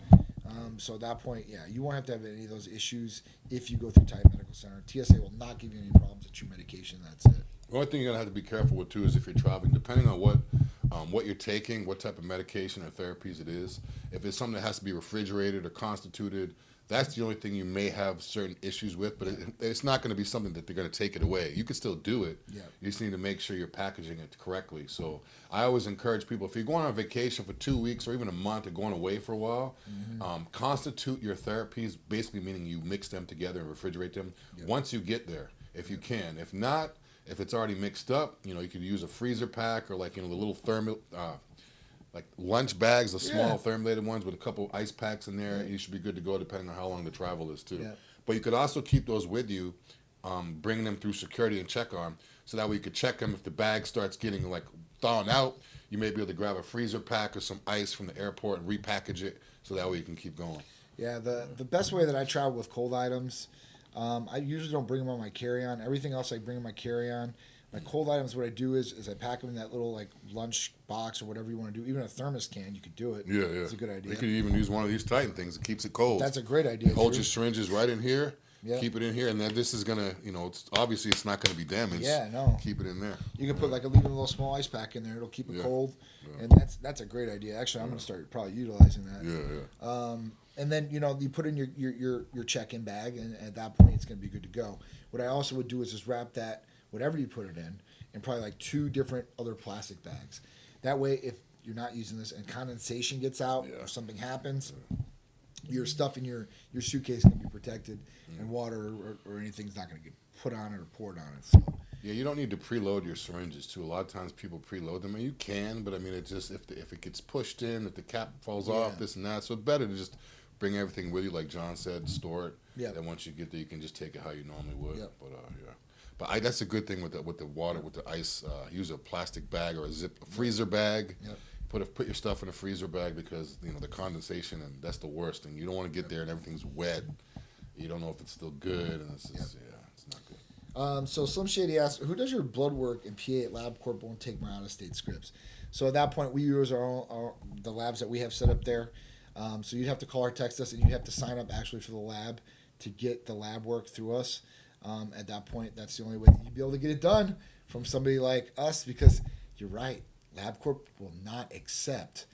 So at that point, yeah, you won't have to have any of those issues if you go through Titan Medical Center. TSA will not give you any problems. It's your medication. That's it. The only thing you're gonna have to be careful with too is if you're traveling, depending on what you're taking, what type of medication or therapies it is. If it's something that has to be refrigerated or constituted, that's the only thing you may have certain issues with. But it's not going to be something that they're going to take it away. You can still do it. Yeah. You just need to make sure you're packaging it correctly. So I always encourage people, if you're going on vacation for 2 weeks or even a month or going away for a while, constitute your therapies, basically meaning you mix them together and refrigerate them once you get there, if you can. If not, if it's already mixed up, you could use a freezer pack or like, the little thermal, like lunch bags, the small thermolated ones with a couple ice packs in there. You should be good to go depending on how long the travel is too. Yeah. But you could also keep those with you, bring them through security and check on, so that way you could check them if the bag starts getting like thawing out. You may be able to grab a freezer pack or some ice from the airport and repackage it, so that way you can keep going. Yeah, the best way that I travel with cold items, I usually don't bring them on my carry-on. Everything else I bring in my carry-on. My cold items, what I do is I pack them in that little like lunch box or whatever you want to do. Even a thermos can, you could do it. Yeah. It's a good idea. You could even use one of these Titan things. It keeps it cold. That's a great idea. Hold your syringes right in here. Yeah. Keep it in here, and then this is gonna, obviously it's not gonna be damaged. Yeah, no. Keep it in there. You can put leave a little small ice pack in there. It'll keep it cold, and that's a great idea. Actually, I'm gonna start probably utilizing that. Yeah. And then you put in your check-in bag, and at that point it's gonna be good to go. What I also would do is just wrap that whatever you put it in probably like 2 different other plastic bags. That way, if you're not using this and condensation gets out or something happens, your stuff in your suitcase can be protected, and water or anything's not going to get put on it or poured on it. So. Yeah, you don't need to preload your syringes too. A lot of times people preload them, and you can, but I mean, it just if it gets pushed in, if the cap falls off, this and that, so it's better to just bring everything with you, like John said, store it. Yeah. Then once you get there, you can just take it how you normally would. Yep. But that's a good thing with the water, with the ice. Use a plastic bag or a freezer bag. Yep. Put your stuff in a freezer bag because the condensation, and that's the worst thing. You don't want to get there and everything's wet. You don't know if it's still good, and it's just, it's not good. So Slim Shady asks, who does your blood work in PA at LabCorp won't take my out-of-state scripts? So at that point, we use the labs that we have set up there. So you'd have to call or text us, and you'd have to sign up actually for the lab to get the lab work through us. At that point, that's the only way that you'd be able to get it done from somebody like us, because you're right, LabCorp will not accept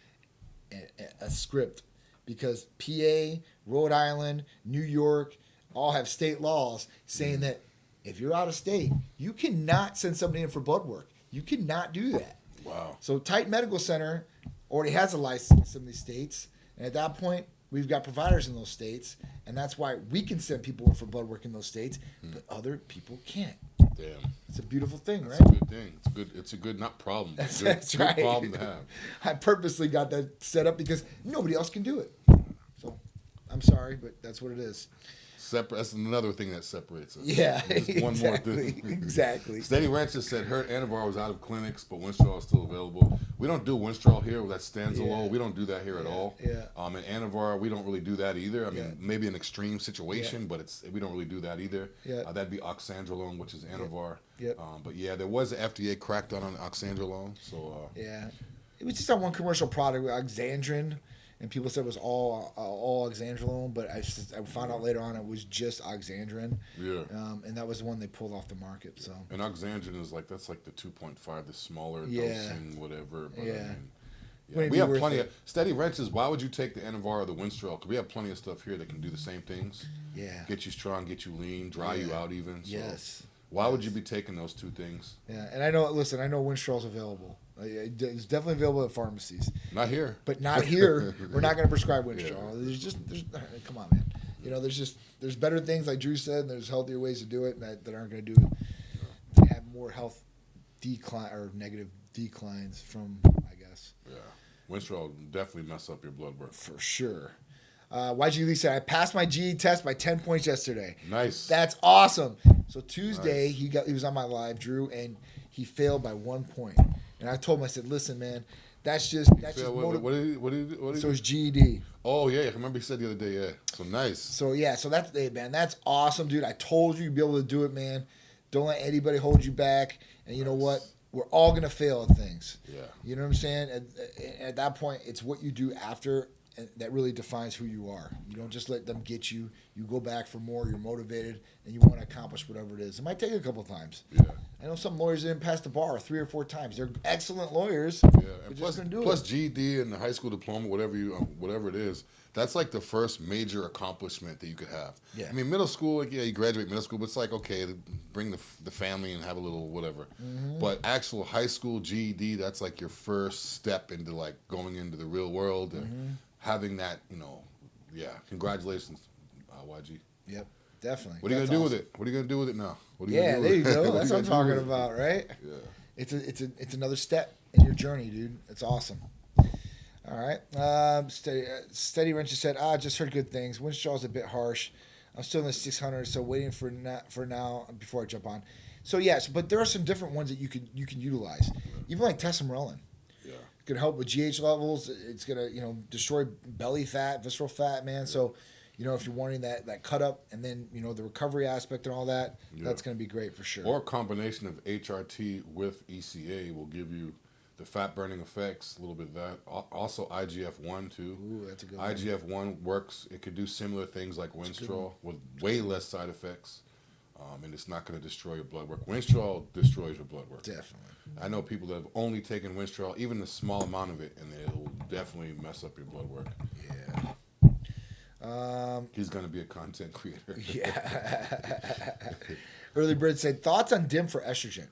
a script because PA, Rhode Island, New York all have state laws saying that if you're out of state, you cannot send somebody in for blood work. You cannot do that. Wow. So Titan Medical Center already has a license in some of these states, and at that point, we've got providers in those states, and that's why we can send people in for blood work in those states, but other people can't. Damn. It's a beautiful thing, right? It's a good thing. It's a good not problem. It's That's a good right. problem to have. I purposely got that set up because nobody else can do it. So I'm sorry, but that's what it is. That's another thing that separates us. Yeah, Just one more thing. Exactly. Steady Rancher said her Anavar was out of clinics, but Winstrol is still available. We don't do Winstrol here. That stands alone. We don't do that here at all. Yeah. And Anavar, we don't really do that either. I mean, maybe an extreme situation, but we don't really do that either. Yeah. That'd be oxandrolone, which is Anavar. Yep. But yeah, there was an FDA crackdown on oxandrolone. So Yeah. It was just that one commercial product, Oxandrin, and people said it was all oxandrolone, but I found out later on it was just Oxandrin. Yeah. And that was the one they pulled off the market. So. And Oxandrin is that's like the 2.5, the smaller Yeah. dosing, whatever. But Yeah. I mean, Wouldn't it we be have worth plenty it? of Steady Wrenches. Why would you take the Anavar or the Winstrol? Because we have plenty of stuff here that can do the same things. Yeah. Get you strong, get you lean, dry you out even. So Yes. Why would you be taking those two things? Yeah, and I know Winstrol's available. It's definitely available at pharmacies. Not here. But not here. We're not going to prescribe Winstrol. Come on, man. There's better things like Drew said, and there's healthier ways to do it that aren't going to do it. Have more health decline or negative declines from, I guess. Yeah. Winstrol definitely mess up your blood work. For sure. YG Lee said, I passed my GE test by 10 points yesterday. Nice. That's awesome. So Tuesday, Nice. he was on my live, Drew, and he failed by 1 point. And I told him, I said, listen, man, that's just What did he So it's GED. Oh, yeah. I remember he said the other day, yeah. So nice. So, yeah, so that's, hey, man, that's awesome, dude. I told you you'd be able to do it, man. Don't let anybody hold you back. And you know what? We're all going to fail at things. Yeah. You know what I'm saying? At that point, it's what you do after that really defines who you are. You don't just let them get you. You go back for more. You're motivated, and you want to accomplish whatever it is. It might take a couple times. Yeah. I know some lawyers didn't pass the bar 3 or 4 times. They're excellent lawyers. Yeah, They're and just gonna do plus it. GED and the high school diploma, whatever it is, that's like the first major accomplishment that you could have. Yeah. I mean, middle school, like, yeah, you graduate middle school, but it's like, okay, bring the family and have a little whatever. Mm-hmm. But actual high school GED, that's like your first step into like going into the real world and having that, yeah. Congratulations, YG. Yep, definitely. What are you gonna do with it? What are you gonna do with it now? What are you Yeah, gonna do there you with it? go. What are That's you what I'm gonna do talking with it? about, right? Yeah. It's another step in your journey, dude. It's awesome. All right. Steady Wrench said, just heard good things. Winstraw's a bit harsh. I'm still in the 600, so waiting for now before I jump on. So yes, but there are some different ones that you can utilize. Even like testosterone. Yeah. It's gonna help with GH levels. It's gonna destroy belly fat, visceral fat, man. So if you're wanting that cut up and then the recovery aspect and all that, that's gonna be great for sure. Or a combination of HRT with ECA will give you the fat burning effects, a little bit of that. Also IGF-1 too. Ooh, that's a good one. IGF-1 works. It could do similar things like Winstrol with way less side effects, and it's not going to destroy your blood work. Winstrol destroys your blood work. Definitely. I know people that have only taken Winstrol, even a small amount of it, and it'll definitely mess up your blood work. Yeah. He's going to be a content creator. Yeah. Early Bird said, thoughts on DIM for estrogen?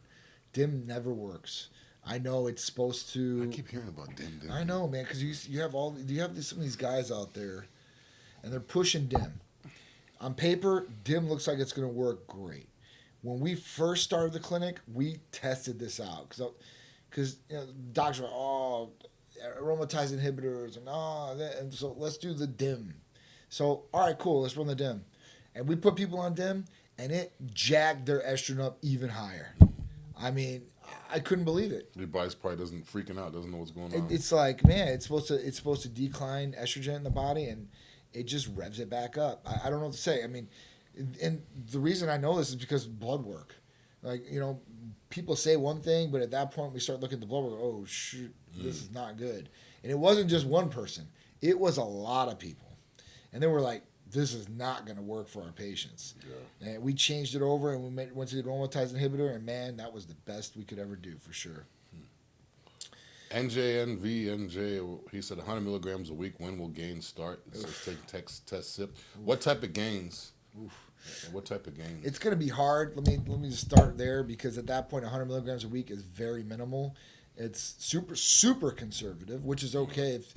DIM never works. I know it's supposed to. I keep hearing about DIM. I know, man, because you have some of these guys out there, and they're pushing DIM. On paper, DIM looks like it's going to work great. When we first started the clinic, we tested this out because doctors were aromatase inhibitors and so let's do the DIM. So all right, cool, let's run the DIM, and we put people on DIM, and it jacked their estrogen up even higher. I mean, I couldn't believe it. Your body's probably doesn't know what's going on. It's like, man, it's supposed to decline estrogen in the body, and it just revs it back up. I don't know what to say. I mean, and the reason I know this is because of blood work. Like, people say one thing, but at that point we start looking at the blood work. Oh shoot, this is not good. And it wasn't just one person; it was a lot of people. And then we're like, this is not going to work for our patients. Yeah. And we changed it over, and we went to the aromatase inhibitor, and man, that was the best we could ever do for sure. NJ, he said 100 milligrams a week. When will gains start? It says take test sip. What type of gains? What type of gains? It's going to be hard. Let me just start there, because at that point, 100 milligrams a week is very minimal. It's super, super conservative, which is okay. If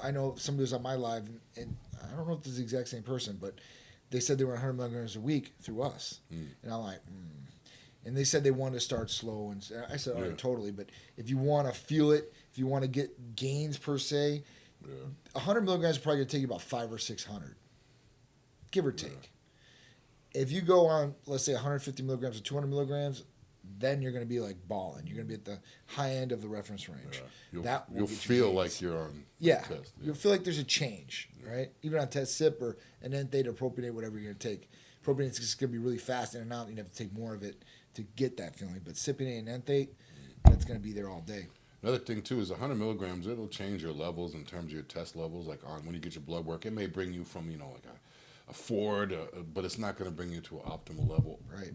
I know somebody was on my live, and I don't know if this is the exact same person, but they said they were 100 milligrams a week through us. And I'm like, And they said they wanted to start slow. And I said, all right, totally. But if you want to feel it, if you want to get gains per se, 100 milligrams is probably going to take you about 500 or 600, give or take. If you go on, let's say 150 milligrams or 200 milligrams, then you're going to be like balling. You're going to be at the high end of the reference range. You'll feel like you're on test. You'll feel like there's a change, right? Even on test sip or an enthate or propionate, whatever you're going to take. Propionate's just going to be really fast in and out. You have to take more of it to get that feeling. But cypionate and enthate, that's going to be there all day. Another thing, too, is 100 milligrams, it'll change your levels in terms of your test levels. Like when you get your blood work, it may bring you from, like a 4, but it's not going to bring you to an optimal level. Right.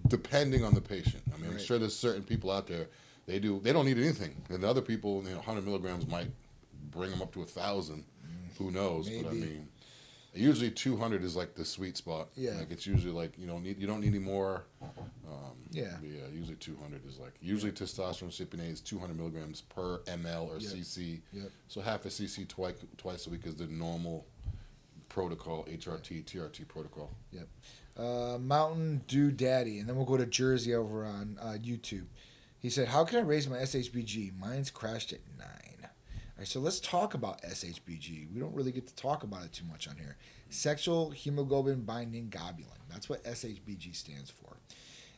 Depending on the patient. I mean, I'm sure there's certain people out there, they don't need anything. And the other people, 100 milligrams might bring them up to 1,000. Who knows? Maybe. But I mean, usually 200 is like the sweet spot. Yeah. Like it's usually like you don't need any more. Yeah. Usually 200 is like testosterone cypionate is 200 milligrams per ml or cc. Yep. So half a cc twice a week is the normal protocol, HRT, TRT protocol. Yep. Mountain Dew Daddy, and then we'll go to Jersey over on YouTube. He said, how can I raise my SHBG? Mine's crashed at 9. right, so let's talk about SHBG. We don't really get to talk about it too much on here. Sexual hemoglobin binding globulin. That's what SHBG stands for.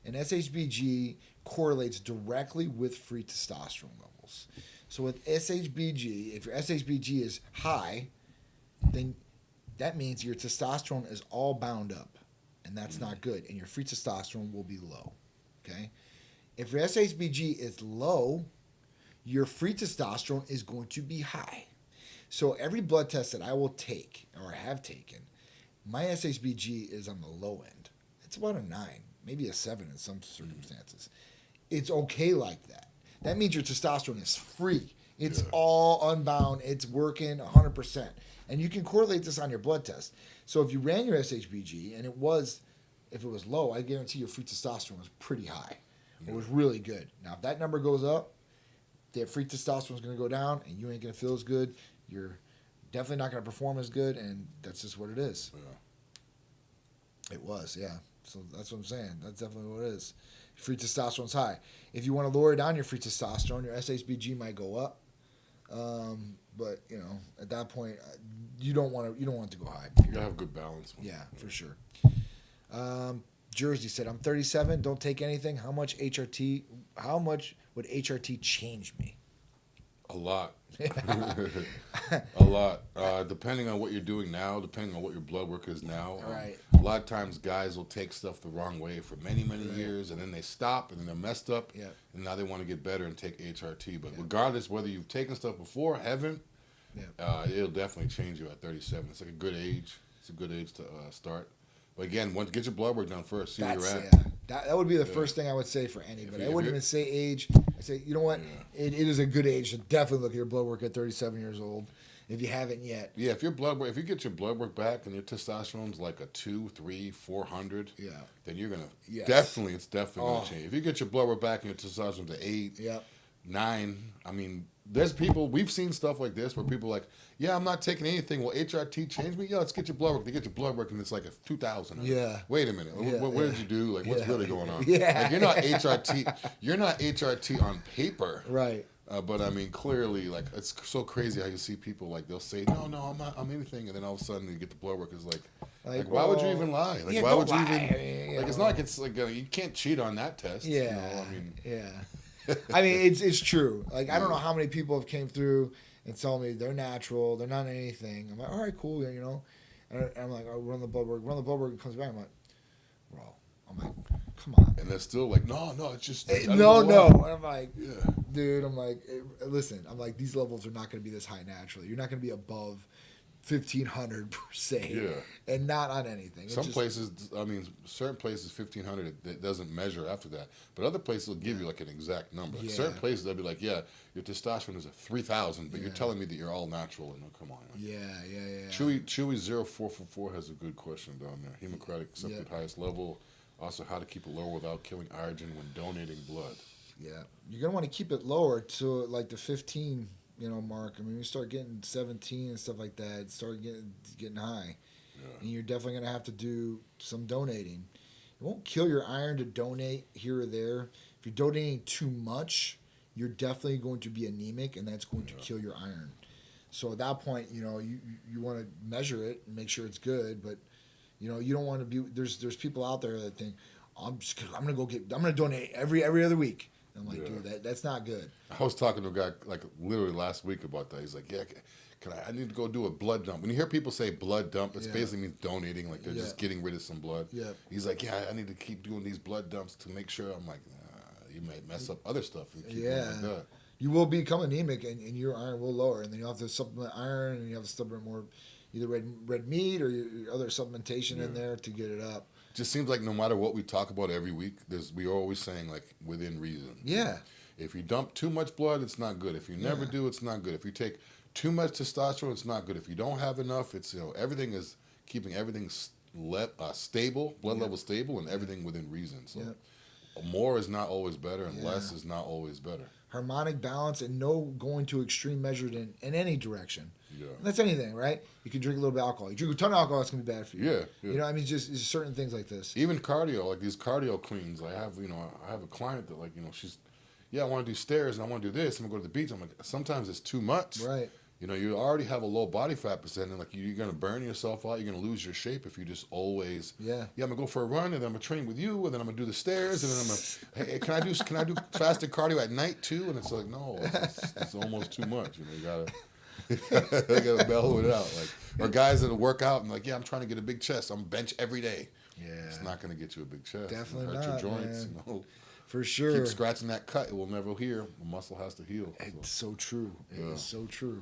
And SHBG correlates directly with free testosterone levels. So with SHBG, if your SHBG is high, then that means your testosterone is all bound up, and that's not good, and your free testosterone will be low, okay? If your SHBG is low, your free testosterone is going to be high. So every blood test that I will take or have taken, my SHBG is on the low end. It's about a 9, maybe a 7 in some circumstances. It's okay like that. That means your testosterone is free. It's all unbound. It's working 100%. And you can correlate this on your blood test. So if you ran your SHBG and if it was low, I guarantee your free testosterone was pretty high. It was really good. Now, if that number goes up, the free testosterone is going to go down, and you ain't going to feel as good. You're definitely not going to perform as good, and that's just what it is. Yeah. It was, yeah. So that's what I'm saying. That's definitely what it is. Free testosterone's high. If you want to lower down your free testosterone, your SHBG might go up. But at that point, you don't want it to go high. You gotta have good balance. Yeah, for sure. Jersey said, "I'm 37. Don't take anything. How much would HRT change me?" A lot. A lot. Depending on what you're doing now, depending on what your blood work is now. Right. A lot of times guys will take stuff the wrong way for many, many years, and then they stop, and then they're messed up, and now they want to get better and take HRT. But regardless whether you've taken stuff before or haven't, it'll definitely change you at 37. It's like a good age. It's a good age to start. But again, get your blood work done first. See where you're at. That would be the first thing I would say for anybody. I wouldn't even say age. I say, you know what? Yeah. It is a good age to definitely look at your blood work at 37 years old if you haven't yet. Yeah, if you get your blood work back and your testosterone's like a 2, 3, 400, then you're gonna definitely gonna change. If you get your blood work back and your testosterone's at 8, 9, I mean, there's people, we've seen stuff like this where people are like, yeah, I'm not taking anything. Will HRT change me? Yeah, let's get your blood work. They get your blood work and it's like a 2,000. Yeah. Wait a minute. What did you do? Like, what's really going on? Yeah. Like, you're not HRT on paper. Right. But I mean, clearly, like, it's so crazy how you see people, like, they'll say, no, I'm not, I'm anything. And then all of a sudden you get the blood work. It's like why would you even lie? Like, why would you even, it's not like it's like, you can't cheat on that test. Yeah. I mean, it's true. Like, I don't know how many people have came through and told me they're natural, they're not anything. I'm like, all right, cool, And I'm like, oh, run the blood work, and comes back. I'm like, bro. I'm like, come on. And they're still like, no, it's just. No. And I'm like, dude, listen, these levels are not going to be this high naturally. You're not going to be above 1,500 per se, and not on anything. Certain places, 1,500, it doesn't measure after that. But other places will give you like an exact number. Like certain places they'll be like, your testosterone is at 3,000, but you're telling me that you're all natural. And come on. Yeah. Chewy 0444 has a good question down there. Hemocratic accepted highest level. Also, how to keep it lower without killing iron when donating blood. Yeah, you're gonna want to keep it lower to like the 15. Mark. I mean, you start getting 17 and stuff like that, start getting high. And you're definitely going to have to do some donating. It won't kill your iron to donate here or there. If you're donating too much, you're definitely going to be anemic, and that's going to kill your iron. So at that point, you want to measure it and make sure it's good, but you don't want to be. There's people out there that think, I'm going to donate every other week. I'm like, dude, that's not good. I was talking to a guy like literally last week about that. He's like, yeah, I need to go do a blood dump. When you hear people say blood dump, it basically means donating, like they're just getting rid of some blood. Yeah. He's like, yeah, I need to keep doing these blood dumps to make sure. I'm like, you may mess up other stuff. If you keep going like that. You will become anemic, and your iron will lower, and then you'll have to supplement iron, and you have to supplement more either red meat or your other supplementation in there to get it up. Just seems like no matter what we talk about every week, we are always saying like within reason. Yeah. If you dump too much blood, it's not good. If you never do, it's not good. If you take too much testosterone, it's not good. If you don't have enough, it's everything is keeping everything stable, blood level stable, and everything within reason. So more is not always better, and less is not always better. Harmonic balance and no going to extreme measured in any direction. Yeah. And that's anything, right? You can drink a little bit of alcohol. You drink a ton of alcohol, it's going to be bad for you. Yeah. Just certain things like this. Even cardio, like these cardio cleans. I have a client that she's, yeah, I want to do stairs and I want to do this. I'm going to go to the beach. I'm like, sometimes it's too much. Right. You know, you already have a low body fat percentage. Like you're going to burn yourself out. You're going to lose your shape if you just always. Yeah. Yeah, I'm gonna go for a run and then I'm gonna train with you and then I'm gonna do the stairs and then I'm gonna. Hey, can I do fasted cardio at night too? And it's like no, it's almost too much. You know, you gotta mellow it out. Like or guys that'll work out and like yeah, I'm trying to get a big chest. I'm bench every day. Yeah. It's not gonna get you a big chest. Definitely It'll hurt not, your joints. man. You know. For sure. Keep scratching that cut. It will never heal. The muscle has to heal. It's so true. It Yeah. is so true.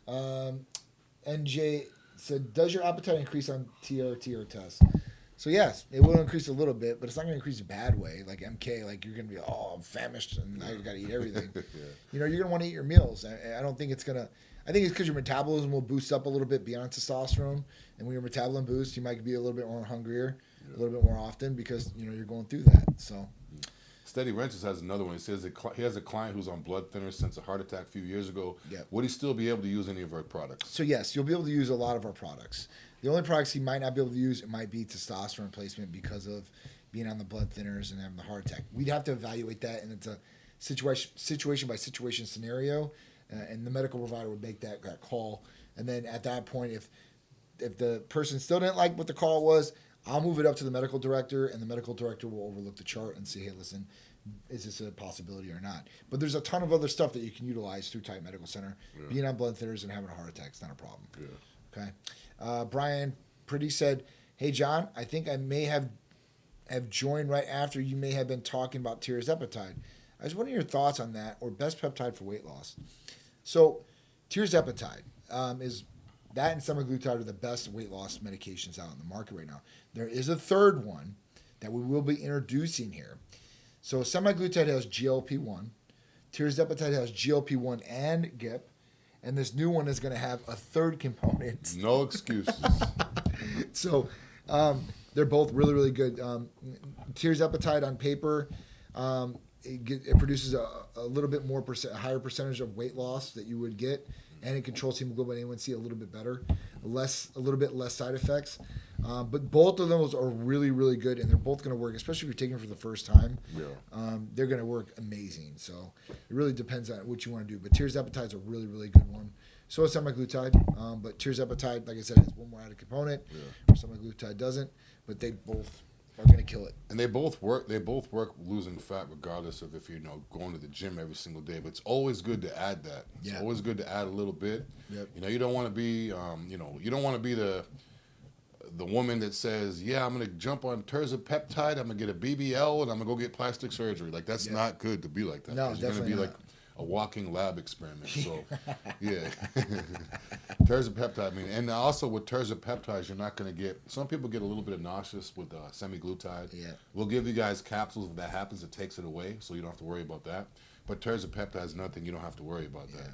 NJ said, does your appetite increase on TRT test? So yes, it will increase a little bit, but it's not going to increase a bad way. Like MK, like you're going to be, I'm famished and I got to eat everything. Yeah. You know, you're going to want to eat your meals. I don't think it's going to. I think it's because your metabolism will boost up a little bit beyond testosterone, and when your metabolism boosts, you might be a little bit more hungrier, a little bit more often because you know you're going through that. So. Steady Wrenches has another one. He says that he has a client who's on blood thinners since a heart attack a few years ago. Yep. Would he still be able to use any of our products? So yes, you'll be able to use a lot of our products. The only products he might not be able to use, it might be testosterone replacement because of being on the blood thinners and having the heart attack. We'd have to evaluate that, and it's a situation by situation scenario, and the medical provider would make that call. And then at that point, if the person still didn't like what the call was, I'll move it up to the medical director, and the medical director will overlook the chart and say, hey, listen, is this a possibility or not? But there's a ton of other stuff that you can utilize through Titan Medical Center. Yeah. Being on blood thinners and having a heart attack is not a problem. Yeah. Okay. Brian Pretty said, hey, John, I think I may have joined right after you may have been talking about tirzepatide. I was wondering your thoughts on that or best peptide for weight loss. So tirzepatide is that and semaglutide are the best weight loss medications out in the market right now. There is a third one that we will be introducing here. So semaglutide has GLP-1, tirzepatide has GLP-1 and GIP, and this new one is going to have a third component. No excuses. So they're both really, really good. Tirzepatide on paper, it produces a little bit more a higher percentage of weight loss that you would get, and it controls hemoglobin A1C a little bit better, a little bit less side effects. But both of those are really, really good, and they're both going to work, especially if you're taking it for the first time. Yeah. They're going to work amazing. So it really depends on what you want to do. But tirzepatide is a really, really good one. So is semaglutide, but tirzepatide, like I said, has one more added component. Yeah. Semaglutide doesn't, but they both are going to kill it. And they both work. They both work losing fat, regardless of if you're going to the gym every single day. But it's always good to add that. It's always good to add a little bit. Yep. You know, you don't want to be, you don't want to be the woman that says, yeah, I'm going to jump on tirzepatide, I'm going to get a BBL, and I'm going to go get plastic surgery. Like, that's not good to be like that. No, you're going to be not. like a walking lab experiment. So, yeah. Tirzepatide, and also with tirzepatides, you're not going to get, some people get a little bit of nauseous with semaglutide. Yeah. We'll give you guys capsules. If that happens, it takes it away, so you don't have to worry about that. But tirzepatide is nothing. You don't have to worry about that.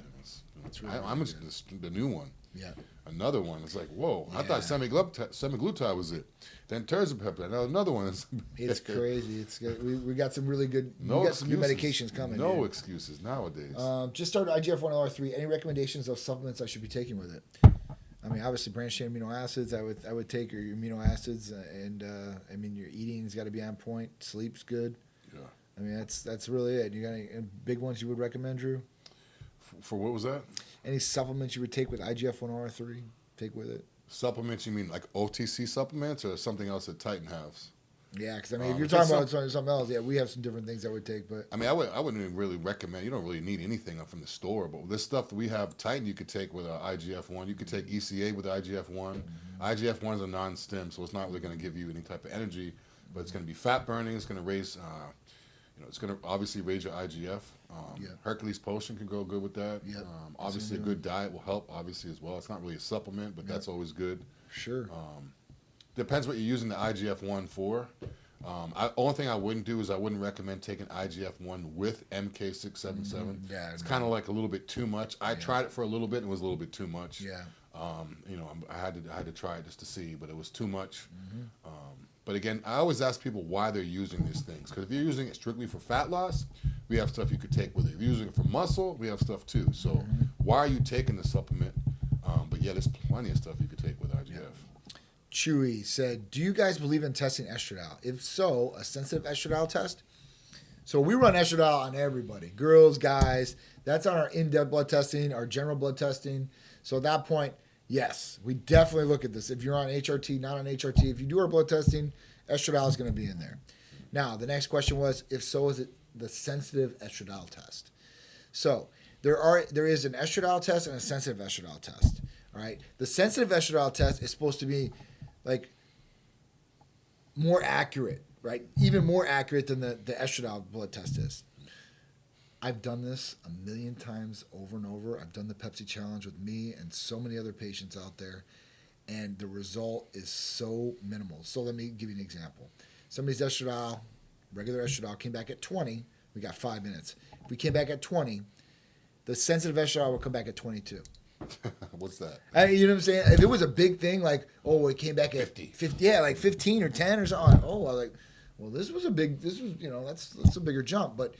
That's really I'm just the new one. Yeah. Another one. It's like, whoa, I thought semaglutide was it. Then tirzepatide. Now another one is. It's crazy. It's good. We got some really good. No we got excuses. some new medications coming. No dude. excuses nowadays. Just started IGF-1R3. Any recommendations of supplements I should be taking with it? I mean, obviously, branched chain amino acids. I would take your amino acids, and your eating's got to be on point. Sleep's good. Yeah. I mean, that's really it. You got any big ones you would recommend, Drew? For what was that? Any supplements you would take with IGF-1R3? Take with it? Supplements? You mean like OTC supplements or something else that Titan has? Yeah, because if you're talking about something else, we have some different things I would take. But I wouldn't even really recommend. You don't really need anything from the store. But this stuff that we have, Titan, you could take with IGF-1. You could take ECA with IGF-1. Mm-hmm. IGF-1 is a non-stim, so it's not really going to give you any type of energy. But it's going to be fat burning. It's going to raise. It's going to obviously raise your IGF. Hercules Potion can go good with that. Yep. Obviously, a good diet will help, obviously, as well. It's not really a supplement, but that's always good. Sure. Depends what you're using the IGF-1 for. Only thing I wouldn't do is I wouldn't recommend taking IGF-1 with MK677. Yeah, it's kind of like a little bit too much. I tried it for a little bit and it was a little bit too much. Yeah. I had to try it just to see, but it was too much. Mm-hmm. But again, I always ask people why they're using these things. Because if you're using it strictly for fat loss, we have stuff you could take with it. If you're using it for muscle, we have stuff too. So why are you taking the supplement? But yeah, there's plenty of stuff you could take with IGF. Yeah. Chewy said, do you guys believe in testing estradiol? If so, a sensitive estradiol test? So we run estradiol on everybody, girls, guys. That's on our in-depth blood testing, our general blood testing. So at that point, yes, we definitely look at this. If you're on HRT, not on HRT, if you do our blood testing, estradiol is going to be in there. Now, the next question was, if so, is it the sensitive estradiol test? So there is an estradiol test and a sensitive estradiol test. All right. The sensitive estradiol test is supposed to be like more accurate, right? Even more accurate than the estradiol blood test is. I've done this a million times over and over. I've done the Pepsi challenge with me and so many other patients out there, and the result is so minimal. So let me give you an example. Somebody's estradiol, regular estradiol, came back at 20. We got 5 minutes. If we came back at 20, the sensitive estradiol will come back at 22. What's that? You know what I'm saying? If it was a big thing, like, oh, it came back at 50, yeah, like 15 or 10 or something. Oh, I was like, well, that's a bigger jump. But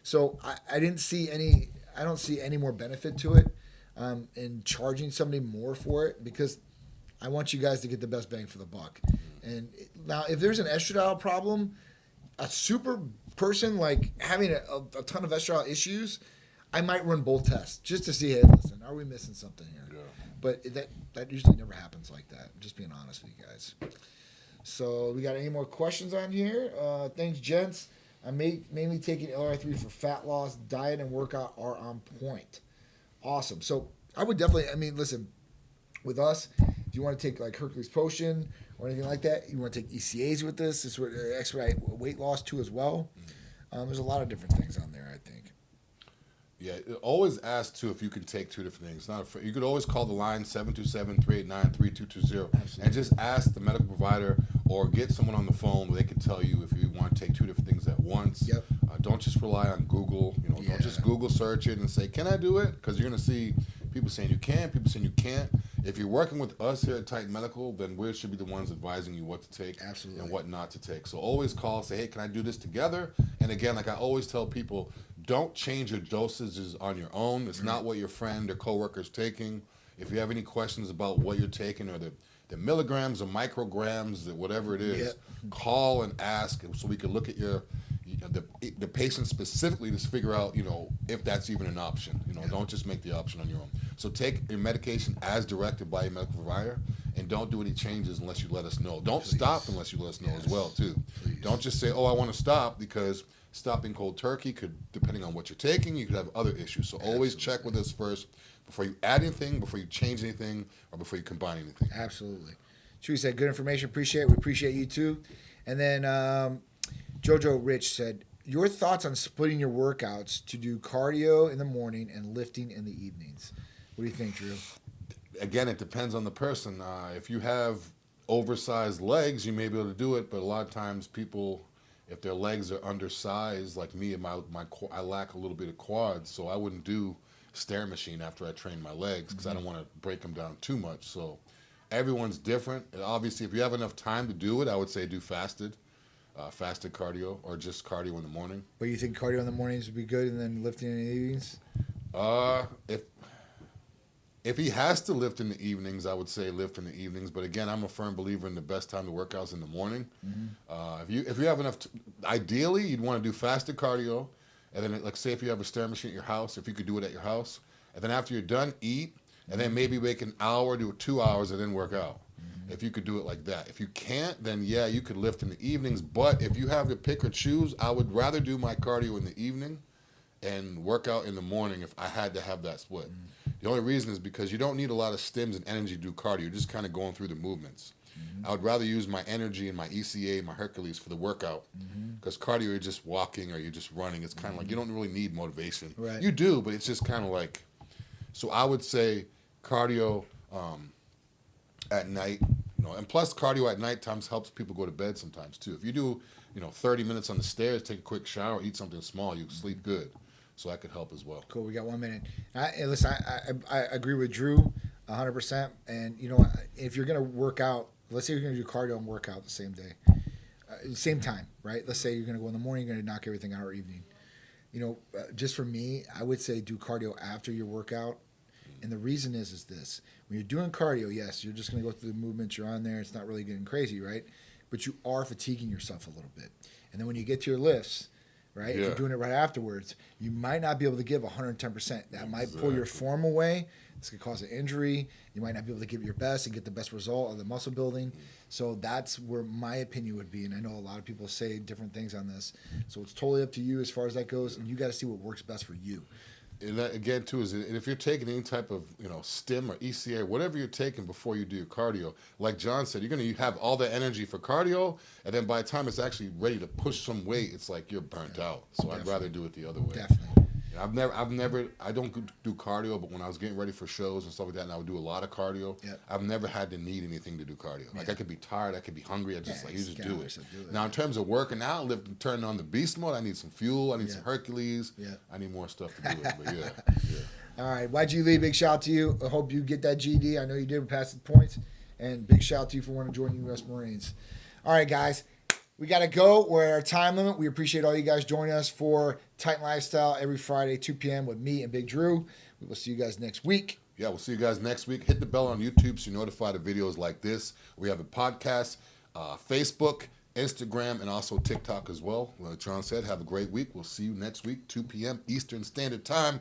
so I don't see any more benefit to it in charging somebody more for it, because I want you guys to get the best bang for the buck. And now, if there's an estradiol problem, a super person like having a ton of estradiol issues, I might run both tests just to see, hey, listen, are we missing something here? Yeah. But that usually never happens like that. I'm just being honest with you guys. So we got any more questions on here? Thanks, gents. I'm mainly taking LR3 for fat loss. Diet and workout are on point. Awesome. So I would definitely, listen, with us, if you want to take like Hercules Potion or anything like that, you want to take ECAs with this. This would expedite weight loss too as well. There's a lot of different things on there, I think. Yeah, always ask, too, if you can take two different things. You could always call the line 727-389-3220 and just ask the medical provider or get someone on the phone where they can tell you if you want to take two different things at once. Yep. Don't just rely on Google. Don't just Google search it and say, can I do it? Because you're going to see people saying you can, people saying you can't. If you're working with us here at Titan Medical, then we should be the ones advising you what to take and what not to take. So always call, say, hey, can I do this together? And again, like I always tell people, don't change your dosages on your own. It's not what your friend or coworker is taking. If you have any questions about what you're taking or the milligrams or micrograms, whatever it is, call and ask so we can look at the patient specifically to figure out, if that's even an option. Don't just make the option on your own. So take your medication as directed by your medical provider, and don't do any changes unless you let us know. Don't stop unless you let us know as well, too. Don't just say, oh, I want to stop, because stopping cold turkey could, depending on what you're taking, you could have other issues. So always check with us first before you add anything, before you change anything, or before you combine anything. Absolutely. Chewy said, good information. Appreciate it. We appreciate you too. And then Jojo Rich said, your thoughts on splitting your workouts to do cardio in the morning and lifting in the evenings. What do you think, Drew? Again, it depends on the person. If you have oversized legs, you may be able to do it, but a lot of times people, if their legs are undersized, like me, I lack a little bit of quads, so I wouldn't do stair machine after I train my legs because I don't want to break them down too much. So everyone's different. And obviously, if you have enough time to do it, I would say do fasted cardio or just cardio in the morning. But you think cardio in the mornings would be good and then lifting in the evenings? If he has to lift in the evenings, I would say lift in the evenings. But again, I'm a firm believer in the best time to work out is in the morning. If you have enough, ideally, you'd want to do fasted cardio. And then, like, say if you have a stair machine at your house, if you could do it at your house. And then after you're done, eat. And then maybe wait an hour to 2 hours and then work out. If you could do it like that. If you can't, then yeah, you could lift in the evenings. But if you have to pick or choose, I would rather do my cardio in the evening and work out in the morning if I had to have that split. The only reason is because you don't need a lot of stims and energy to do cardio. You're just kind of going through the movements. I would rather use my energy and my ECA, my Hercules for the workout, because cardio, you're just walking or you're just running. It's kind of like you don't really need motivation. Right. You do, but it's just kind of like, so I would say cardio at night, and plus cardio at night times helps people go to bed sometimes too. If you do, 30 minutes on the stairs, take a quick shower, eat something small, you sleep good. So that could help as well. Cool. We got 1 minute. Listen, I agree with Drew 100%. And, if you're going to work out, let's say you're going to do cardio and work out the same day, same time, right? Let's say you're going to go in the morning, you're going to knock everything out or evening. Just for me, I would say do cardio after your workout. And the reason is this. When you're doing cardio, yes, you're just going to go through the movements. You're on there. It's not really getting crazy, right? But you are fatiguing yourself a little bit. And then when you get to your lifts, right? If Yeah. you're doing it right afterwards, you might not be able to give 110%. That might pull your form away. This could cause an injury. You might not be able to give your best and get the best result of the muscle building. So that's where my opinion would be. And I know a lot of people say different things on this. So it's totally up to you as far as that goes. And you got to see what works best for you. And that, again, too, is if you're taking any type of, stim or ECA, whatever you're taking before you do your cardio, like John said, you're going to have all the energy for cardio, and then by the time it's actually ready to push some weight, it's like you're burnt out. So I'd rather do it the other way. Definitely. And I don't do cardio, but when I was getting ready for shows and stuff like that, and I would do a lot of cardio, I've never had to need anything to do cardio. Like I could be tired, I could be hungry, you just do it. Now in terms of working out, turning on the beast mode, I need some fuel, I need some Hercules, I need more stuff to do it. But yeah. All right, YG big shout out to you. I hope you get that GD. I know you did pass the points, and big shout out to you for wanting to join the U.S. Marines. All right, guys. We got to go. We're at our time limit. We appreciate all you guys joining us for Titan Lifestyle every Friday, 2 p.m. with me and Big Drew. We will see you guys next week. Yeah, we'll see you guys next week. Hit the bell on YouTube so you're notified of videos like this. We have a podcast, Facebook, Instagram, and also TikTok as well. Like John said, have a great week. We'll see you next week, 2 p.m. Eastern Standard Time.